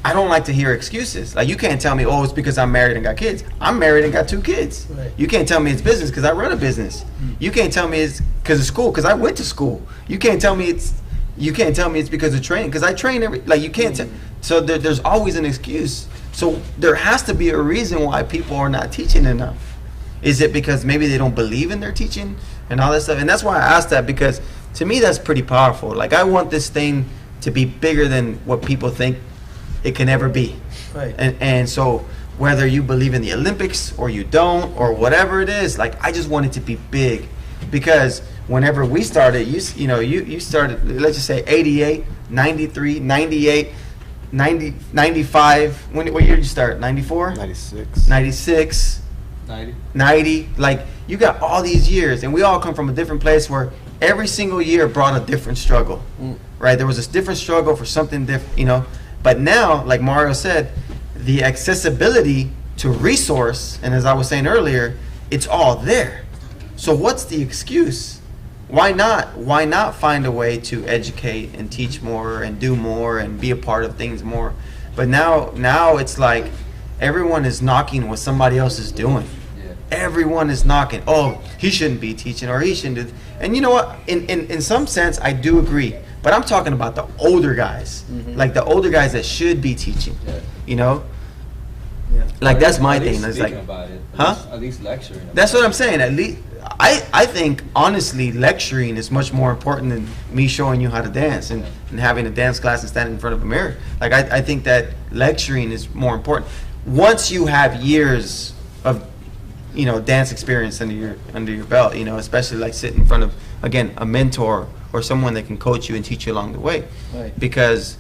I don't like to hear excuses. Like, you can't tell me, oh, it's because I'm married and got kids. I'm married and got 2 kids. Right. You can't tell me it's business because I run a business. You can't tell me it's because of school because I went to school. You can't tell me it's because of training because I train you can't tell. So there's always an excuse. So there has to be a reason why people are not teaching enough. Is it because maybe they don't believe in their teaching and all that stuff? And that's why I asked that, because to me that's pretty powerful. Like, I want this thing to be bigger than what people think it can ever be. Right. And so whether you believe in the Olympics or you don't or whatever it is, like, I just want it to be big, because whenever we started, you started, let's just say 88, 93, 98, 90, 95. What year did you start? 94? 96. 96. 90. Like, you got all these years, and we all come from a different place where every single year brought a different struggle, right? There was this different struggle for something different, But now, like Mario said, the accessibility to resource, and as I was saying earlier, it's all there. So what's the excuse? Why not? Why not find a way to educate and teach more and do more and be a part of things more? But now it's like everyone is knocking what somebody else is doing. Yeah. Everyone is knocking. Oh, he shouldn't be teaching, or he shouldn't do. And you know what? In some sense, I do agree. But I'm talking about the older guys, like the older guys that should be teaching. Yeah. Yeah. Like, that's my At least thing. It's speaking like, about it. At least lecturing. that's what I'm saying. At least I think honestly lecturing is much more important than me showing you how to dance and having a dance class and standing in front of a mirror. Like, I think that lecturing is more important. Once you have years of dance experience under your belt, especially like sitting in front of, again, a mentor or someone that can coach you and teach you along the way. Right. Because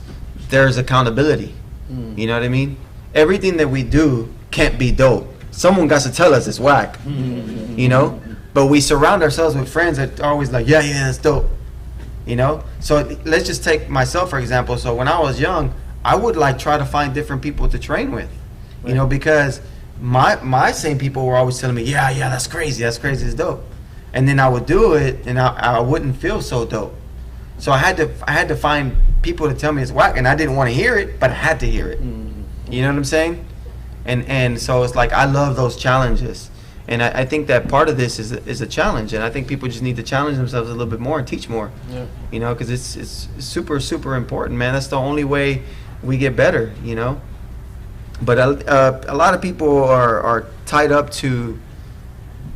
there's accountability. You know what I mean? Everything that we do can't be dope. Someone got to tell us it's whack. But we surround ourselves with friends that are always like, yeah, that's dope. So let's just take myself for example. So when I was young, I would like try to find different people to train with, because my same people were always telling me, yeah, that's crazy, it's dope. And then I would do it, and I wouldn't feel so dope. So I had to find people to tell me it's whack, and I didn't want to hear it, but I had to hear it. You know what I'm saying? And so it's like, I love those challenges, and I think that part of this is a challenge, and I think people just need to challenge themselves a little bit more and teach more. Yeah. Because it's super, super important, man. That's the only way we get better. But a lot of people are tied up to,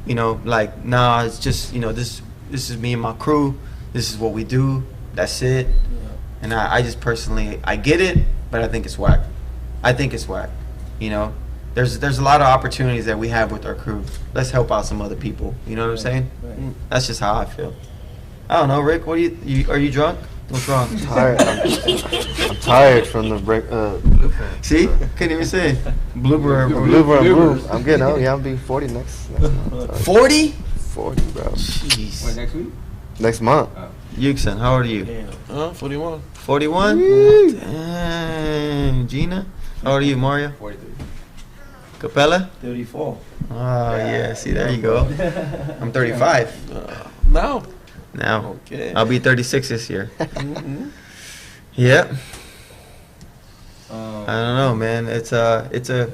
like, nah, it's just, this is me and my crew. This is what we do. That's it. Yeah. And I just personally, I get it, but I think it's whack. There's a lot of opportunities that we have with our crew. Let's help out some other people. You know what I'm saying? Right. That's just how I feel. I don't know, Rick. What are you drunk? What's wrong? I'm tired. I'm tired from the break. See? Couldn't even say it. Blooper. I'm getting old. Yeah, I'll be 40 next month. 40? 40, bro. Jeez. Wait, next week? Next month. Yugson, how old are you? Damn. 41. 41? Dang. Gina? How old are you, Mario? 43. Kapela? 34. Oh, yeah. See, there you go. I'm 35. Now? Okay. I'll be 36 this year. Yeah. I don't know, man. It's a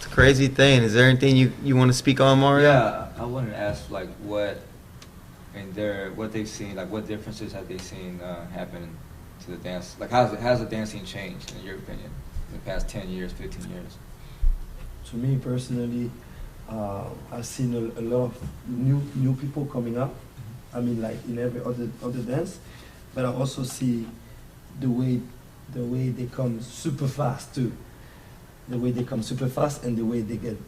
crazy thing. Is there anything you want to speak on, Mario? Yeah, I wanted to ask, like, what they've seen, like, what differences have they seen happen to the dance? Like, how's the dance scene changed, in your opinion, in the past 10 years, 15 years? To me personally, I've seen a lot of new people coming up. I mean, like in every other dance, but I also see the way they come super fast too. The way they come super fast and the way they get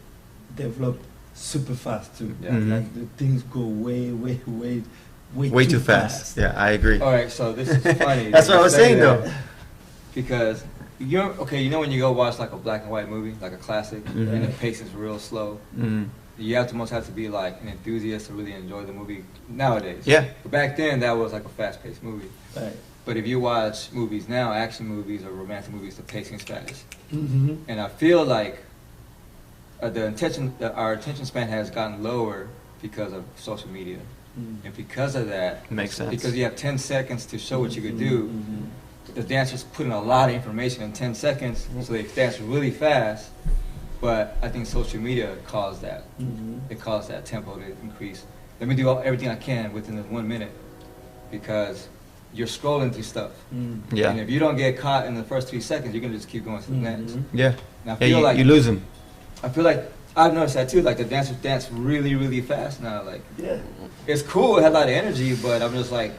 developed super fast too. Yeah. Like the things go way too fast. Yeah, I agree. All right, so this is funny. That's what I was saying though. Because when you go watch like a black and white movie, like a classic, and the pace is real slow. You have to be like an enthusiast to really enjoy the movie nowadays. Yeah. But back then, that was like a fast-paced movie. Right. But if you watch movies now, action movies or romantic movies, the pacing is fast. Mm-hmm. And I feel like our attention span has gotten lower because of social media. And because of that, makes sense. Because you have 10 seconds to show what you could do, the dancers put in a lot of information in 10 seconds, so they dance really fast. But I think social media caused that. It caused that tempo to increase. Let me do everything I can within this 1 minute, because you're scrolling through stuff. Yeah. And if you don't get caught in the first 3 seconds, you're gonna just keep going to the next. Yeah. And I feel like you lose them. I feel like I've noticed that too. Like the dancers dance really, really fast now. Like, Yeah. it's cool. It had a lot of energy, but I'm just like,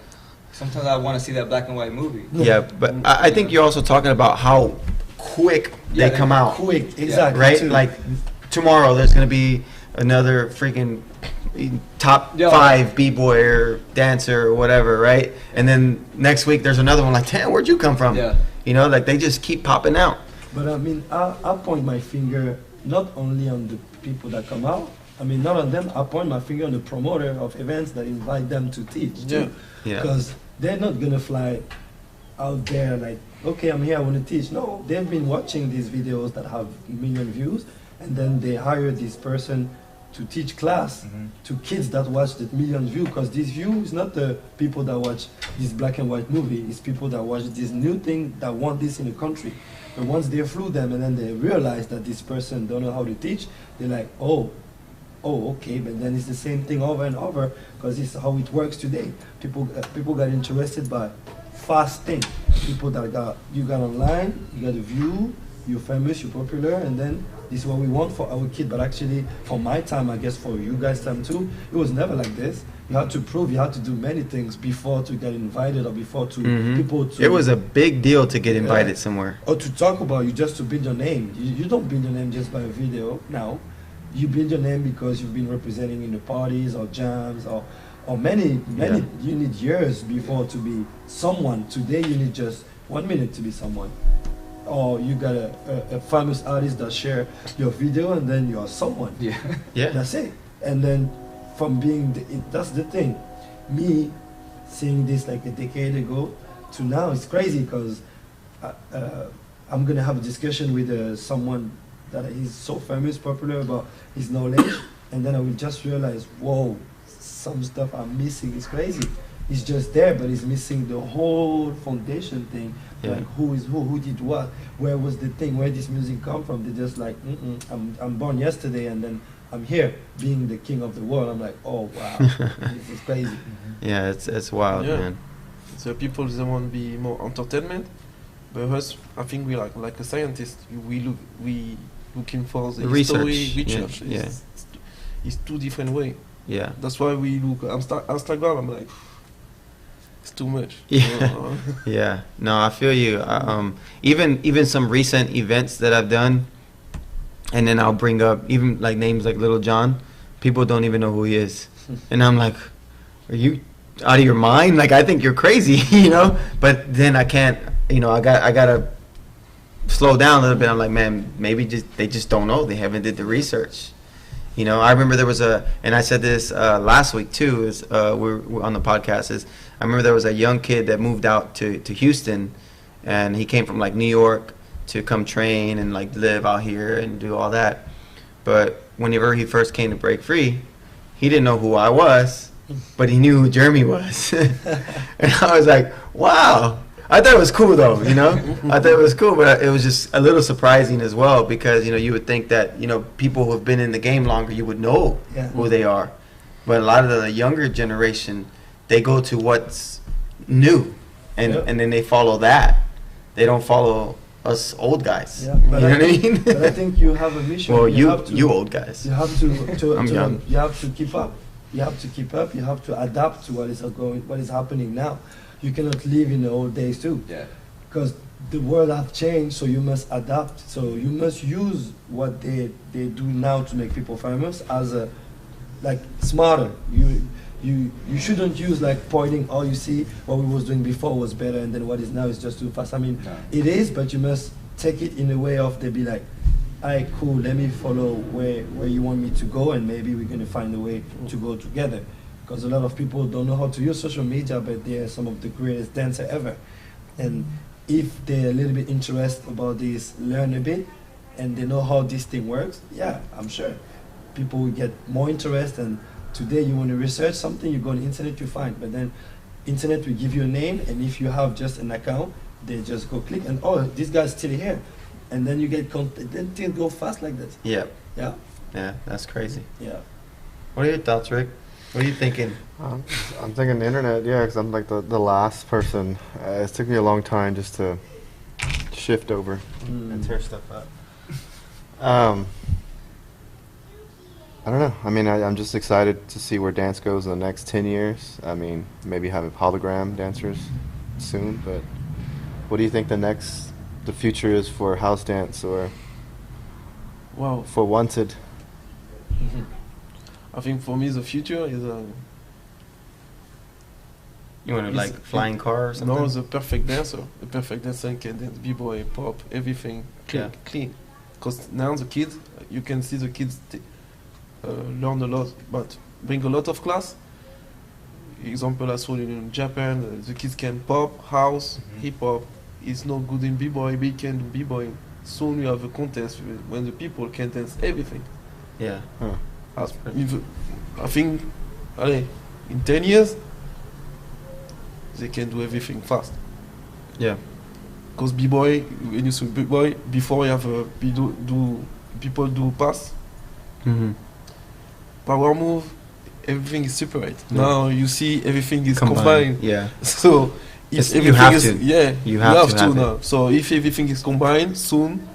sometimes I want to see that black and white movie. Yeah, but I think you're also talking about how quick Yeah, they come out. Quick, exactly. Right? too. Like tomorrow, there's gonna be another freaking top Yeah. 5 b-boy or dancer or whatever, right? And then next week there's another one. Like, damn, where'd you come from? Yeah. You know, like they just keep popping out. But I mean, I point my finger not only on the people that come out. I mean, not on them. I point my finger on the promoter of events that invite them to teach too. Yeah. Because they're not gonna fly out there like, okay, I'm here, I want to teach. No, they've been watching these videos that have million views, and then they hire this person to teach class to kids that watch that million view. Because this view is not the people that watch this black and white movie. It's people that watch this new thing that want this in the country. But once they flew them and then they realize that this person don't know how to teach, they're like, oh, okay. But then it's the same thing over and over because it's how it works today. People got interested by fast thing. People that you got online, you got a view, you're famous, you're popular, and then this is what we want for our kid. But actually, for my time, I guess for you guys' time too, it was never like this. You had to prove, you had to do many things before to get invited or before to people to. It was a big deal to get invited somewhere. Or to talk about you, just to build your name. You don't build your name just by a video now. You build your name because you've been representing in the parties or jams or many. You need years before to be someone. Today you need just 1 minute to be someone. Or you got a famous artist that share your video and then you are someone. Yeah. Yeah. That's it. And then from being, that's the thing. Me seeing this like a decade ago to now, it's crazy because I'm going to have a discussion with someone that is so famous, popular about his knowledge. And then I will just realize, whoa, some stuff I'm missing. It's crazy. It's just there, but it's missing the whole foundation thing. Yeah. Like who is who did what, where was the thing, where this music come from. They're just like, I'm born yesterday and then I'm here being the king of the world. I'm like, oh wow, this is crazy. Yeah, it's wild, man. So people they want to be more entertainment, but us, I think we like a scientist. We looking for the research. research. Yeah. It's two different way. Yeah. That's why we look Instagram. I'm like, it's too much. Yeah. Yeah. No, I feel you. Even some recent events that I've done, and then I'll bring up even like names like Little John. People don't even know who he is, and I'm like, are you out of your mind? Like, I think you're crazy, you know. But then I can't. You know, I gotta slow down a little bit. I'm like, man, maybe they just don't know. They haven't did the research. You know, I remember there was and I said this last week too, we're on the podcast, I remember there was a young kid that moved out to Houston, and he came from like New York to come train and like live out here and do all that. But whenever he first came to Break Free, he didn't know who I was, but he knew who Jeremy was. And I was like, wow. I thought it was cool though, you know. I thought it was cool, but it was just a little surprising as well because, you know, you would think that, you know, people who have been in the game longer, you would know who they are. But a lot of the younger generation, they go to what's new, and then they follow that. They don't follow us old guys. Yeah, you know what I mean? But I think you have a mission. Well, you old guys. You have to I'm young. You have to keep up. You have to keep up. You have to adapt to what is happening now. You cannot live in the old days too. Yeah. Because the world have changed, so you must adapt. So you must use what they do now to make people famous as a like smarter. You shouldn't use like pointing, oh, you see what we was doing before was better and then what is now is just too fast. I mean, it is, but you must take it in a way of they be like, alright, cool, let me follow where you want me to go and maybe we're gonna find a way to go together. Because a lot of people don't know how to use social media, but they are some of the greatest dancers ever. And if they're a little bit interested about this, learn a bit, and they know how this thing works, yeah, I'm sure people will get more interest. And today you want to research something, you go on the internet, you find. But then internet will give you a name, and if you have just an account, they just go click, and oh, this guy's still here. And then you get content, then things go fast like that. Yeah. Yeah. Yeah, that's crazy. Yeah. What are your thoughts, Rick? What are you thinking? I'm thinking the internet, yeah, because I'm like the last person. It took me a long time just to shift over and tear stuff up. I don't know. I mean, I'm just excited to see where dance goes in the next 10 years. I mean, maybe have hologram dancers soon, but what do you think the future is for house dance or Wow. for wanted? I think for me the future is You want to Is- like flying car or something? no, the perfect dancer. The perfect dancer can dance b-boy, pop, everything clean. Yeah. Clean. Because now the kids, you can see the kids learn a lot, but bring a lot of class. Example, I saw in Japan, the kids can pop, house, hip hop. It's not good in b-boy, but can do b-boy. Soon you have a contest when the people can dance everything. Yeah. I think, allez, in 10 years, they can do everything fast. Yeah. Because b-boy, when you say b-boy, before you have people do pass, Mm-hmm. power move, everything is separate. Yeah. Now you see everything is combined. Yeah. So if You everything have is to. yeah, You have to have now. So if everything is combined soon,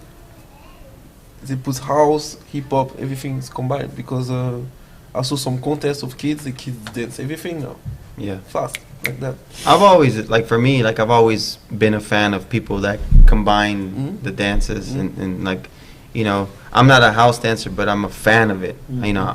they put house, hip hop, everything is combined because I saw some contests of kids. The kids dance everything now Yeah. fast like that. I've always, like for me, like I've always been a fan of people that combine Mhm. the dances Mhm. and like, you know, I'm not a house dancer, but I'm a fan of it. You know,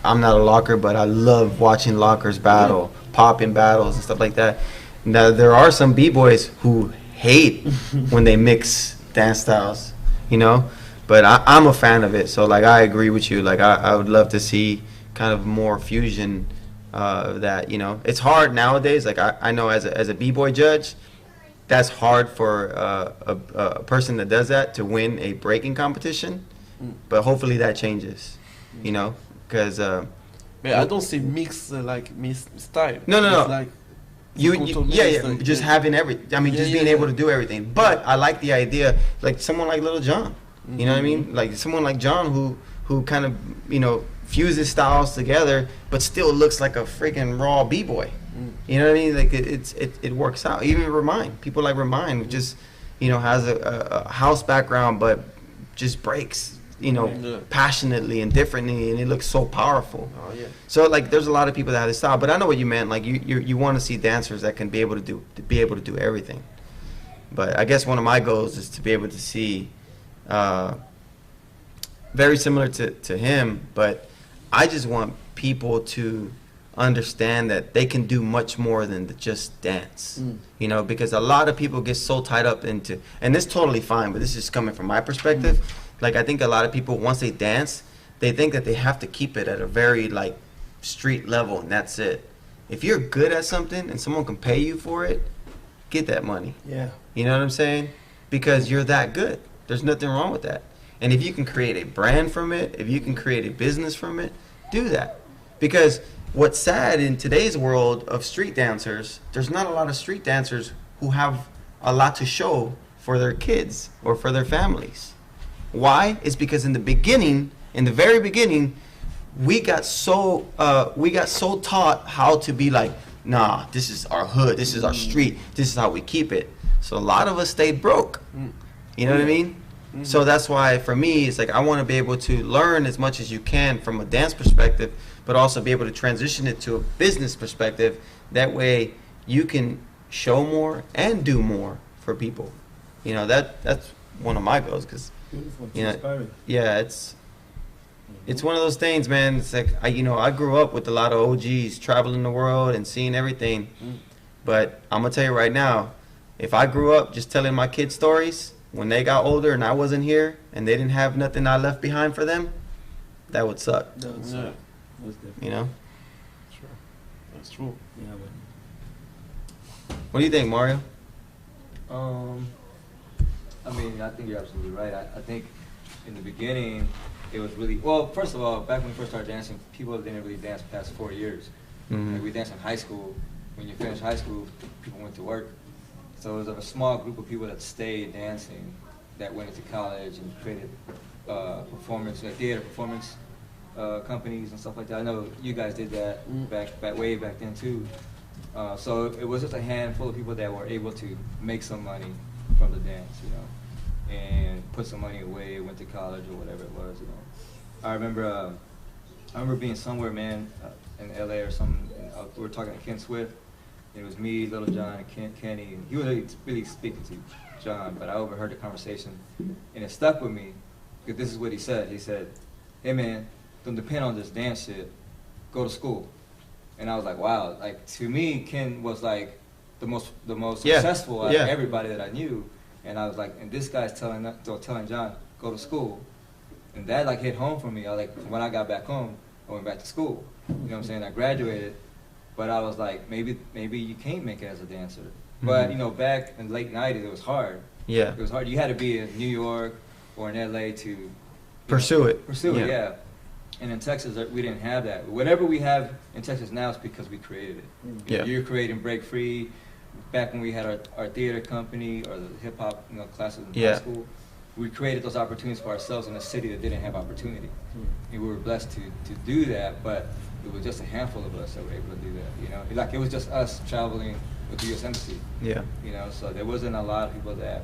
I'm not a locker, but I love watching lockers battle, popping battles and stuff like that. Now, there are some b-boys who hate when they mix dance styles, you know, but I'm a fan of it. So like, I agree with you. Like I would love to see kind of more fusion of that, you know. It's hard nowadays. Like I know as a b-boy judge, that's hard for a person that does that to win a breaking competition. But hopefully that changes, you know, because But I don't say mix like mix style. No, no, It's no. like yeah, just having just Yeah, being yeah, able yeah. to do everything. But I like the idea, like someone like Little John, you know what I mean? Like someone like John who kind of, you know, fuses styles together, but still looks like a freaking raw b-boy. You know what I mean? Like it works out. Even people like Remind, who just, you know, has a house background, but just breaks, you know, Yeah. passionately and differently, and it looks so powerful. Oh yeah. So like, there's a lot of people that have this style, but I know what you meant. Like you want to see dancers that can be able to do everything. But I guess one of my goals is to be able to see, very similar to him, but I just want people to understand that they can do much more than just dance. You know, because a lot of people get so tied up into, and it's totally fine, but this is coming from my perspective. Like, I think a lot of people, once they dance, they think that they have to keep it at a very like street level, and that's it. If you're good at something and someone can pay you for it, get that money. Yeah. You know what I'm saying? Because you're that good. There's nothing wrong with that. And if you can create a brand from it, if you can create a business from it, do that. Because what's sad in today's world of street dancers, there's not a lot of street dancers who have a lot to show for their kids or for their families. Why? It's because in the very beginning, we got so taught how to be like, nah, this is our hood, this is our street, this is how we keep it. So a lot of us stayed broke. You know what I mean? So that's why for me, it's like I want to be able to learn as much as you can from a dance perspective, but also be able to transition it to a business perspective. That way you can show more and do more for people. You know, that's one of my goals, because Beautiful. It's you know, inspiring. yeah, it's one of those things, man. It's like I grew up with a lot of OGs traveling the world and seeing everything. But I'm gonna tell you right now, if I grew up just telling my kids stories when they got older and I wasn't here and they didn't have nothing I left behind for them, that would suck. That's, Yeah. that's definitely. You know? Sure. That's true. Yeah, What do you think, Mario? I mean, I think you're absolutely right. I think in the beginning, it was really, well, first of all, back when we first started dancing, people didn't really dance past 4 years. Like, we danced in high school. When you finish high school, people went to work. So it was a small group of people that stayed dancing, that went into college and created performance, theater performance companies and stuff like that. I know you guys did that way back then too. So it was just a handful of people that were able to make some money from the dance, you know, and put some money away, went to college or whatever it was, you know. I remember I remember being somewhere, man, in LA or something. And, we were talking to Ken Swift. It was me, Little John, and Kenny, and he was really speaking to John, but I overheard the conversation, and it stuck with me, because this is what he said. He said, hey man, don't depend on this dance shit, go to school. And I was like, wow, like to me, Ken was like the most successful out of everybody that I knew, and I was like, and this guy's telling John, go to school. And that like hit home for me. I like, when I got back home, I went back to school. You know what I'm saying? I graduated. But I was like, maybe you can't make it as a dancer. But you know, back in the late '90s, it was hard. Yeah, it was hard. You had to be in New York or in LA to pursue it. Pursue it, yeah. And in Texas, we didn't have that. Whatever we have in Texas now is because we created it. Yeah, you're creating Break Free. Back when we had our theater company or the hip hop classes in high school, we created those opportunities for ourselves in a city that didn't have opportunity. And we were blessed to do that, but it was just a handful of us that were able to do that, you know? Like, it was just us traveling with the U.S. Embassy. Yeah. You know, so there wasn't a lot of people that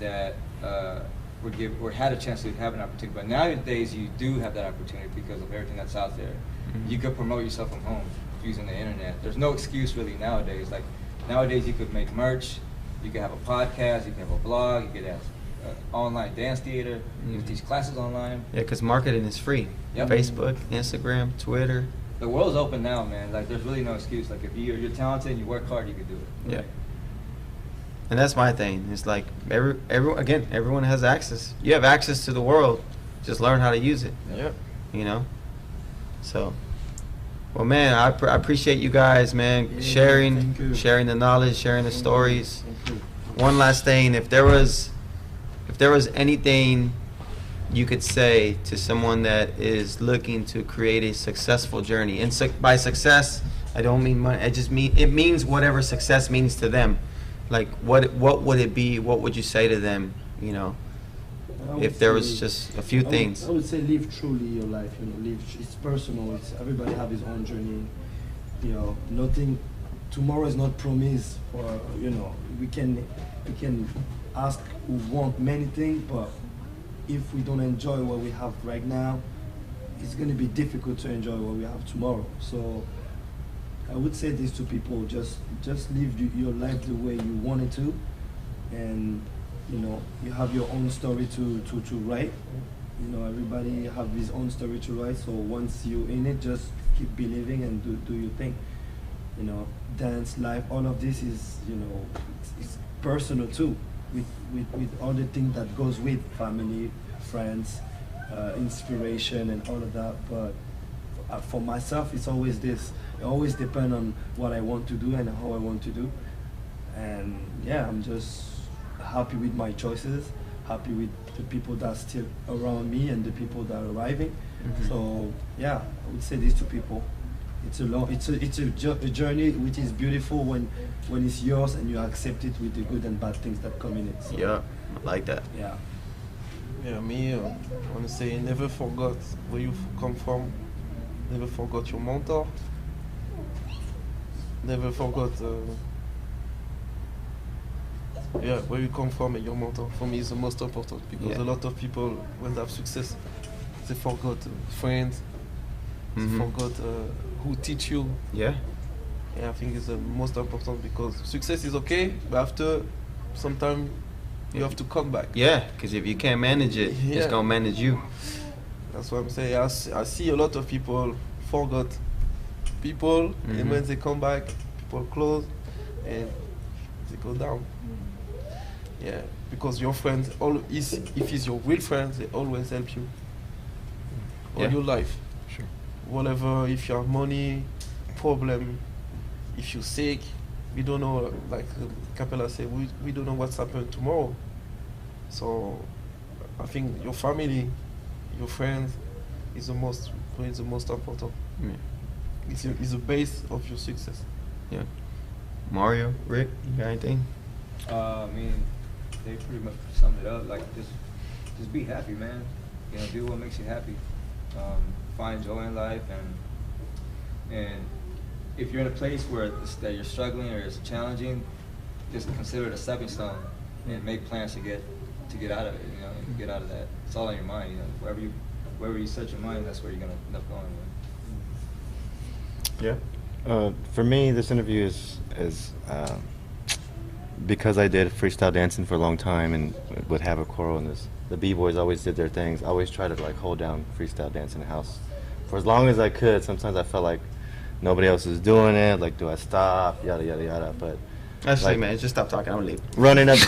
had a chance to have an opportunity. But nowadays, you do have that opportunity because of everything that's out there. You could promote yourself from home using the internet. There's no excuse really nowadays. Like, nowadays, you could make merch, you could have a podcast, you could have a blog, you could have online dance theater, you can teach classes online. Yeah, because marketing is free. Yep. Facebook, Instagram, Twitter. The world's open now, man. Like, there's really no excuse. Like, if you're talented and you work hard, you can do it. Yeah. And that's my thing. It's like everyone has access. You have access to the world. Just learn how to use it. Yeah. You know. So, well, man, I appreciate you guys, man, sharing the knowledge, sharing the stories. One last thing, if there was anything you could say to someone that is looking to create a successful journey, and by success, I don't mean money. It means whatever success means to them. Like, what would it be? What would you say to them? You know, if there was just a few things. I would say live truly your life. You know, it's personal. Everybody have his own journey. You know, nothing. Tomorrow is not promised. For we can ask, we want many things, but if we don't enjoy what we have right now, it's going to be difficult to enjoy what we have tomorrow. So I would say this to people: just live your life the way you want it to, and you have your own story to write. Everybody have his own story to write. So once you're in it, just keep believing and do your thing. Dance, life, all of this is it's personal too. With all the things that goes with family, friends, inspiration, and all of that. But for myself, it's always this. It always depends on what I want to do and how I want to do. And yeah, I'm just happy with my choices, happy with the people that are still around me and the people that are arriving. So yeah, I would say this to people. It's a journey which is beautiful when it's yours and you accept it with the good and bad things that come in it. So, yeah, I like that. Yeah. Yeah, me, I want to say never forget where you come from, never forget your mentor, never forget where you come from and your mentor. For me, is the most important, because a lot of people, when they have success, they forgot friends, they forgot who teach you. Yeah, I think it's the most important, because success is okay, but after some time you have to come back. Yeah, because if you can't manage it, it's gonna manage you. That's what I'm saying. I see a lot of people forgot people, and when they come back, people close and they go down. Yeah, because your friends, if it's your real friends, they always help you all your life. Sure. Whatever, if you have money, problem, if you're sick, we don't know, like Kapela said, we don't know what's happening tomorrow. So I think your family, your friends is the most important. Yeah. It's the base of your success. Yeah. Mario, Rick, you got anything? I mean, they pretty much summed it up. Like, just be happy, man. Do what makes you happy. Find joy in life, and if you're in a place where that you're struggling or it's challenging, just consider it a stepping stone and make plans to get out of it. And get out of that. It's all in your mind. Wherever you wherever you set your mind, that's where you're gonna end up going with. Yeah. For me, this interview is because I did freestyle dancing for a long time and would have a choral, and the b-boys always did their things. I always tried to like hold down freestyle dance in the house for as long as I could. Sometimes I felt like nobody else is doing it. Like, do I stop? Yada yada yada. But actually, like, man, just stop talking. I'm gonna leave. Running up,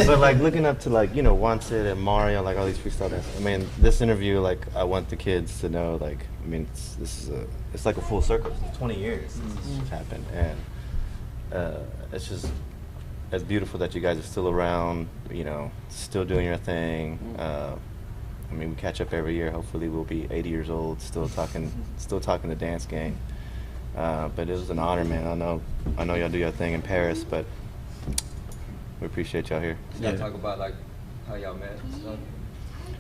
but like looking up to like Wanted and Mario, like all these freestyle dancers. I mean, this interview, like I want the kids to know, like, I mean, it's like a full circle. It's 20 years since this happened, and it's just. It's beautiful that you guys are still around, still doing your thing. I mean, we catch up every year. Hopefully, we'll be 80 years old, still talking the dance game. But it was an honor, man. I know y'all do your thing in Paris, but we appreciate y'all here. So y'all talk about like how y'all met and stuff.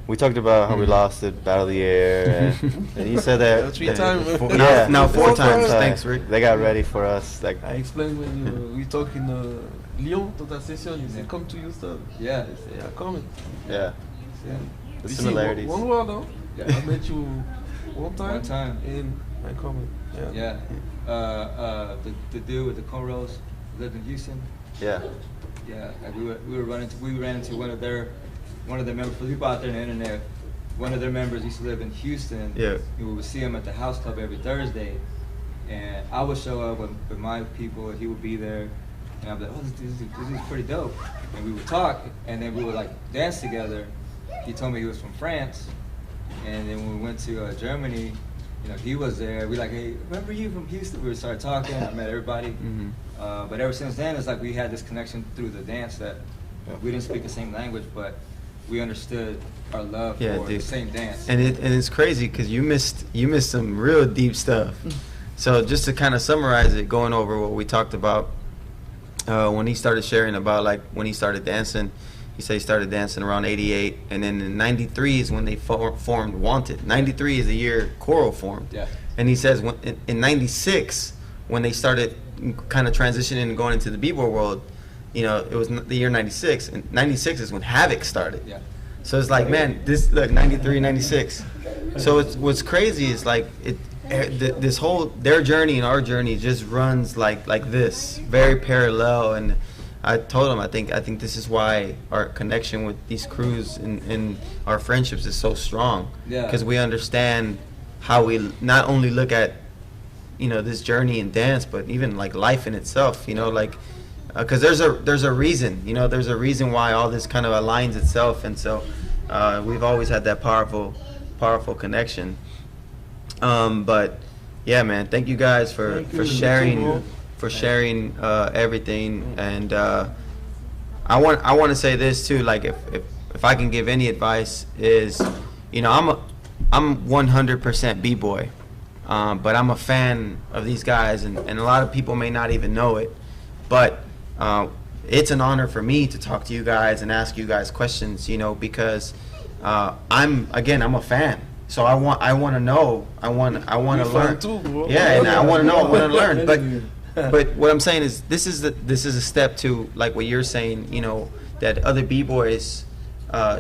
We talked about how we lost at Battle of the Air, and he said that 3 times. Yeah, now 4 times. Thanks, Rick. They got ready for us. Like I explained when we talk in Lyon, to that session, you say, come to Houston. Yeah. I say, yeah, coming. Yeah. Yeah. The We see similarities. One word, though. Yeah. I met you one time. One time. And I coming. Yeah. Yeah. The dude with the cornrows lived in Houston. Yeah. Yeah. Like we ran into one of their members. For people out there on the internet, one of their members used to live in Houston. Yeah. And we would see him at the house club every Thursday, and I would show up with my people, and he would be there. And I'd be like, oh, this is pretty dope. And we would talk, and then we would like dance together. He told me he was from France, and then when we went to Germany, he was there. We like, hey, remember you from Houston? We would start talking. I met everybody. But ever since then, it's like we had this connection through the dance that we didn't speak the same language, but we understood our love for the same dance. And it's crazy because you missed some real deep stuff. So just to kind of summarize it, going over what we talked about. When he started sharing about like when he started dancing, he said he started dancing around 88, and then in 93 is when they formed Wanted. 93 is the year choral formed. Yeah. And he says in 96, when they started kind of transitioning and going into the b-boy world, it was the year 96, and 96 is when Havoc started. Yeah. So it's like, man, this, look, 93, 96. So what's crazy is like this whole, their journey and our journey just runs like this, very parallel. And I told him, I think this is why our connection with these crews and our friendships is so strong. Yeah. Because we understand how we not only look at, this journey in dance, but even like life in itself, like, because there's a reason, there's a reason why all this kind of aligns itself. And so we've always had that powerful connection. But yeah, man, thank you guys for sharing everything. And I want to say this too, like if I can give any advice is, I'm 100% b-boy, but I'm a fan of these guys, and a lot of people may not even know it, but it's an honor for me to talk to you guys and ask you guys questions, because I'm a fan. So I want to know. I want to learn. Too, bro. Yeah, and I want to know. I want to learn. But what I'm saying is this is a step to like what you're saying. That other b-boys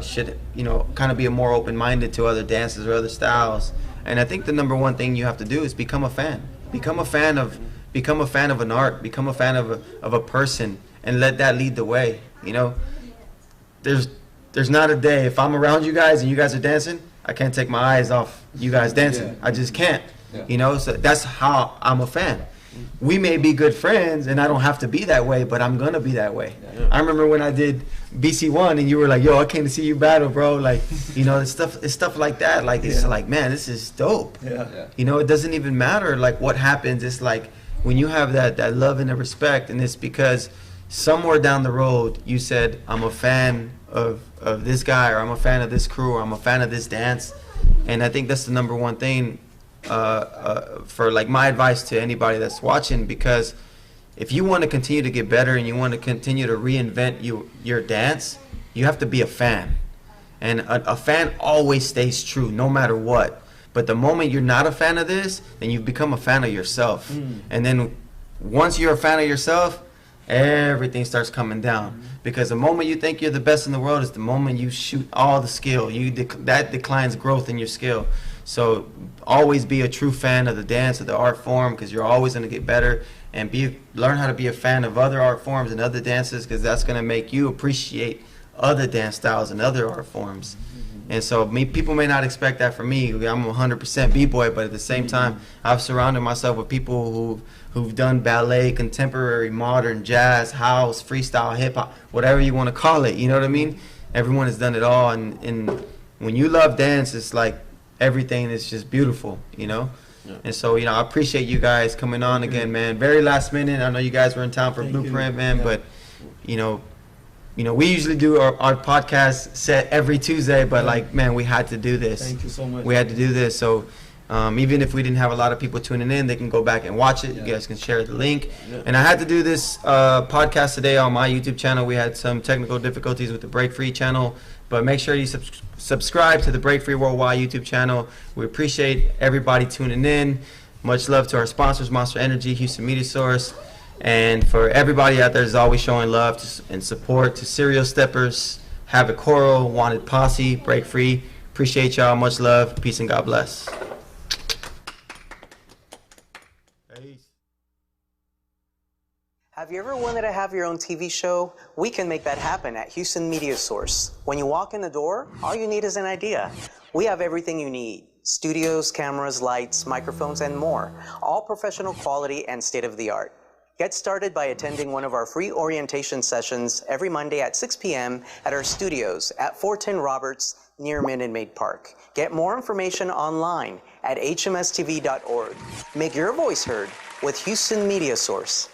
should kind of be more open-minded to other dances or other styles. And I think the number one thing you have to do is become a fan. Become a fan of an art. Become a fan of a person, and let that lead the way. There's not a day if I'm around you guys and you guys are dancing, I can't take my eyes off you guys dancing. Yeah. I just can't. Yeah. So that's how I'm a fan. We may be good friends, and I don't have to be that way, but I'm gonna be that way. Yeah. I remember when I did BC1, and you were like, "Yo, I came to see you battle, bro." Like, it's stuff like that. Like, it's like, man, this is dope. Yeah. It doesn't even matter like what happens. It's like when you have that love and the respect, and it's because somewhere down the road you said, "I'm a fan of this guy," or "I'm a fan of this crew," or "I'm a fan of this dance." And I think that's the number one thing for like my advice to anybody that's watching, because if you want to continue to get better and you want to continue to reinvent your dance, you have to be a fan. And a fan always stays true no matter what. But the moment you're not a fan of this, then you've become a fan of yourself. And then once you're a fan of yourself, everything starts coming down. Because the moment you think you're the best in the world is the moment you shoot all the skill. That declines growth in your skill. So always be a true fan of the dance, of the art form, because you're always going to get better. And learn how to be a fan of other art forms and other dances, because that's going to make you appreciate other dance styles and other art forms. And so people may not expect that from me. I'm 100% b-boy, but at the same time, I've surrounded myself with people who've done ballet, contemporary, modern, jazz, house, freestyle, hip-hop, whatever you want to call it. You know what I mean? Everyone has done it all. And when you love dance, it's like everything is just beautiful, you know? Yeah. And so, you know, I appreciate you guys coming on again, man. Very last minute. I know you guys were in town for Blueprint, man, but, you know, we usually do our podcast set every Tuesday, but like, man, we had to do this. Thank you so much. We had to do this. So even if we didn't have a lot of people tuning in, they can go back and watch it. You guys can share the link. And I had to do this podcast today on my YouTube channel. We had some technical difficulties with the Break Free channel, but make sure you subscribe to the Break Free Worldwide YouTube channel. We appreciate everybody tuning in. Much love to our sponsors, Monster Energy, Houston Media Source. And for everybody out there that's always showing love and support to Serial Steppers, Havoc Coral, Wanted Posse, Break Free. Appreciate y'all. Much love. Peace and God bless. Peace. Have you ever wanted to have your own TV show? We can make that happen at Houston Media Source. When you walk in the door, all you need is an idea. We have everything you need. Studios, cameras, lights, microphones, and more. All professional quality and state-of-the-art. Get started by attending one of our free orientation sessions every Monday at 6 p.m. at our studios at 410 Roberts near Minute Maid Park. Get more information online at hmstv.org. Make your voice heard with Houston Media Source.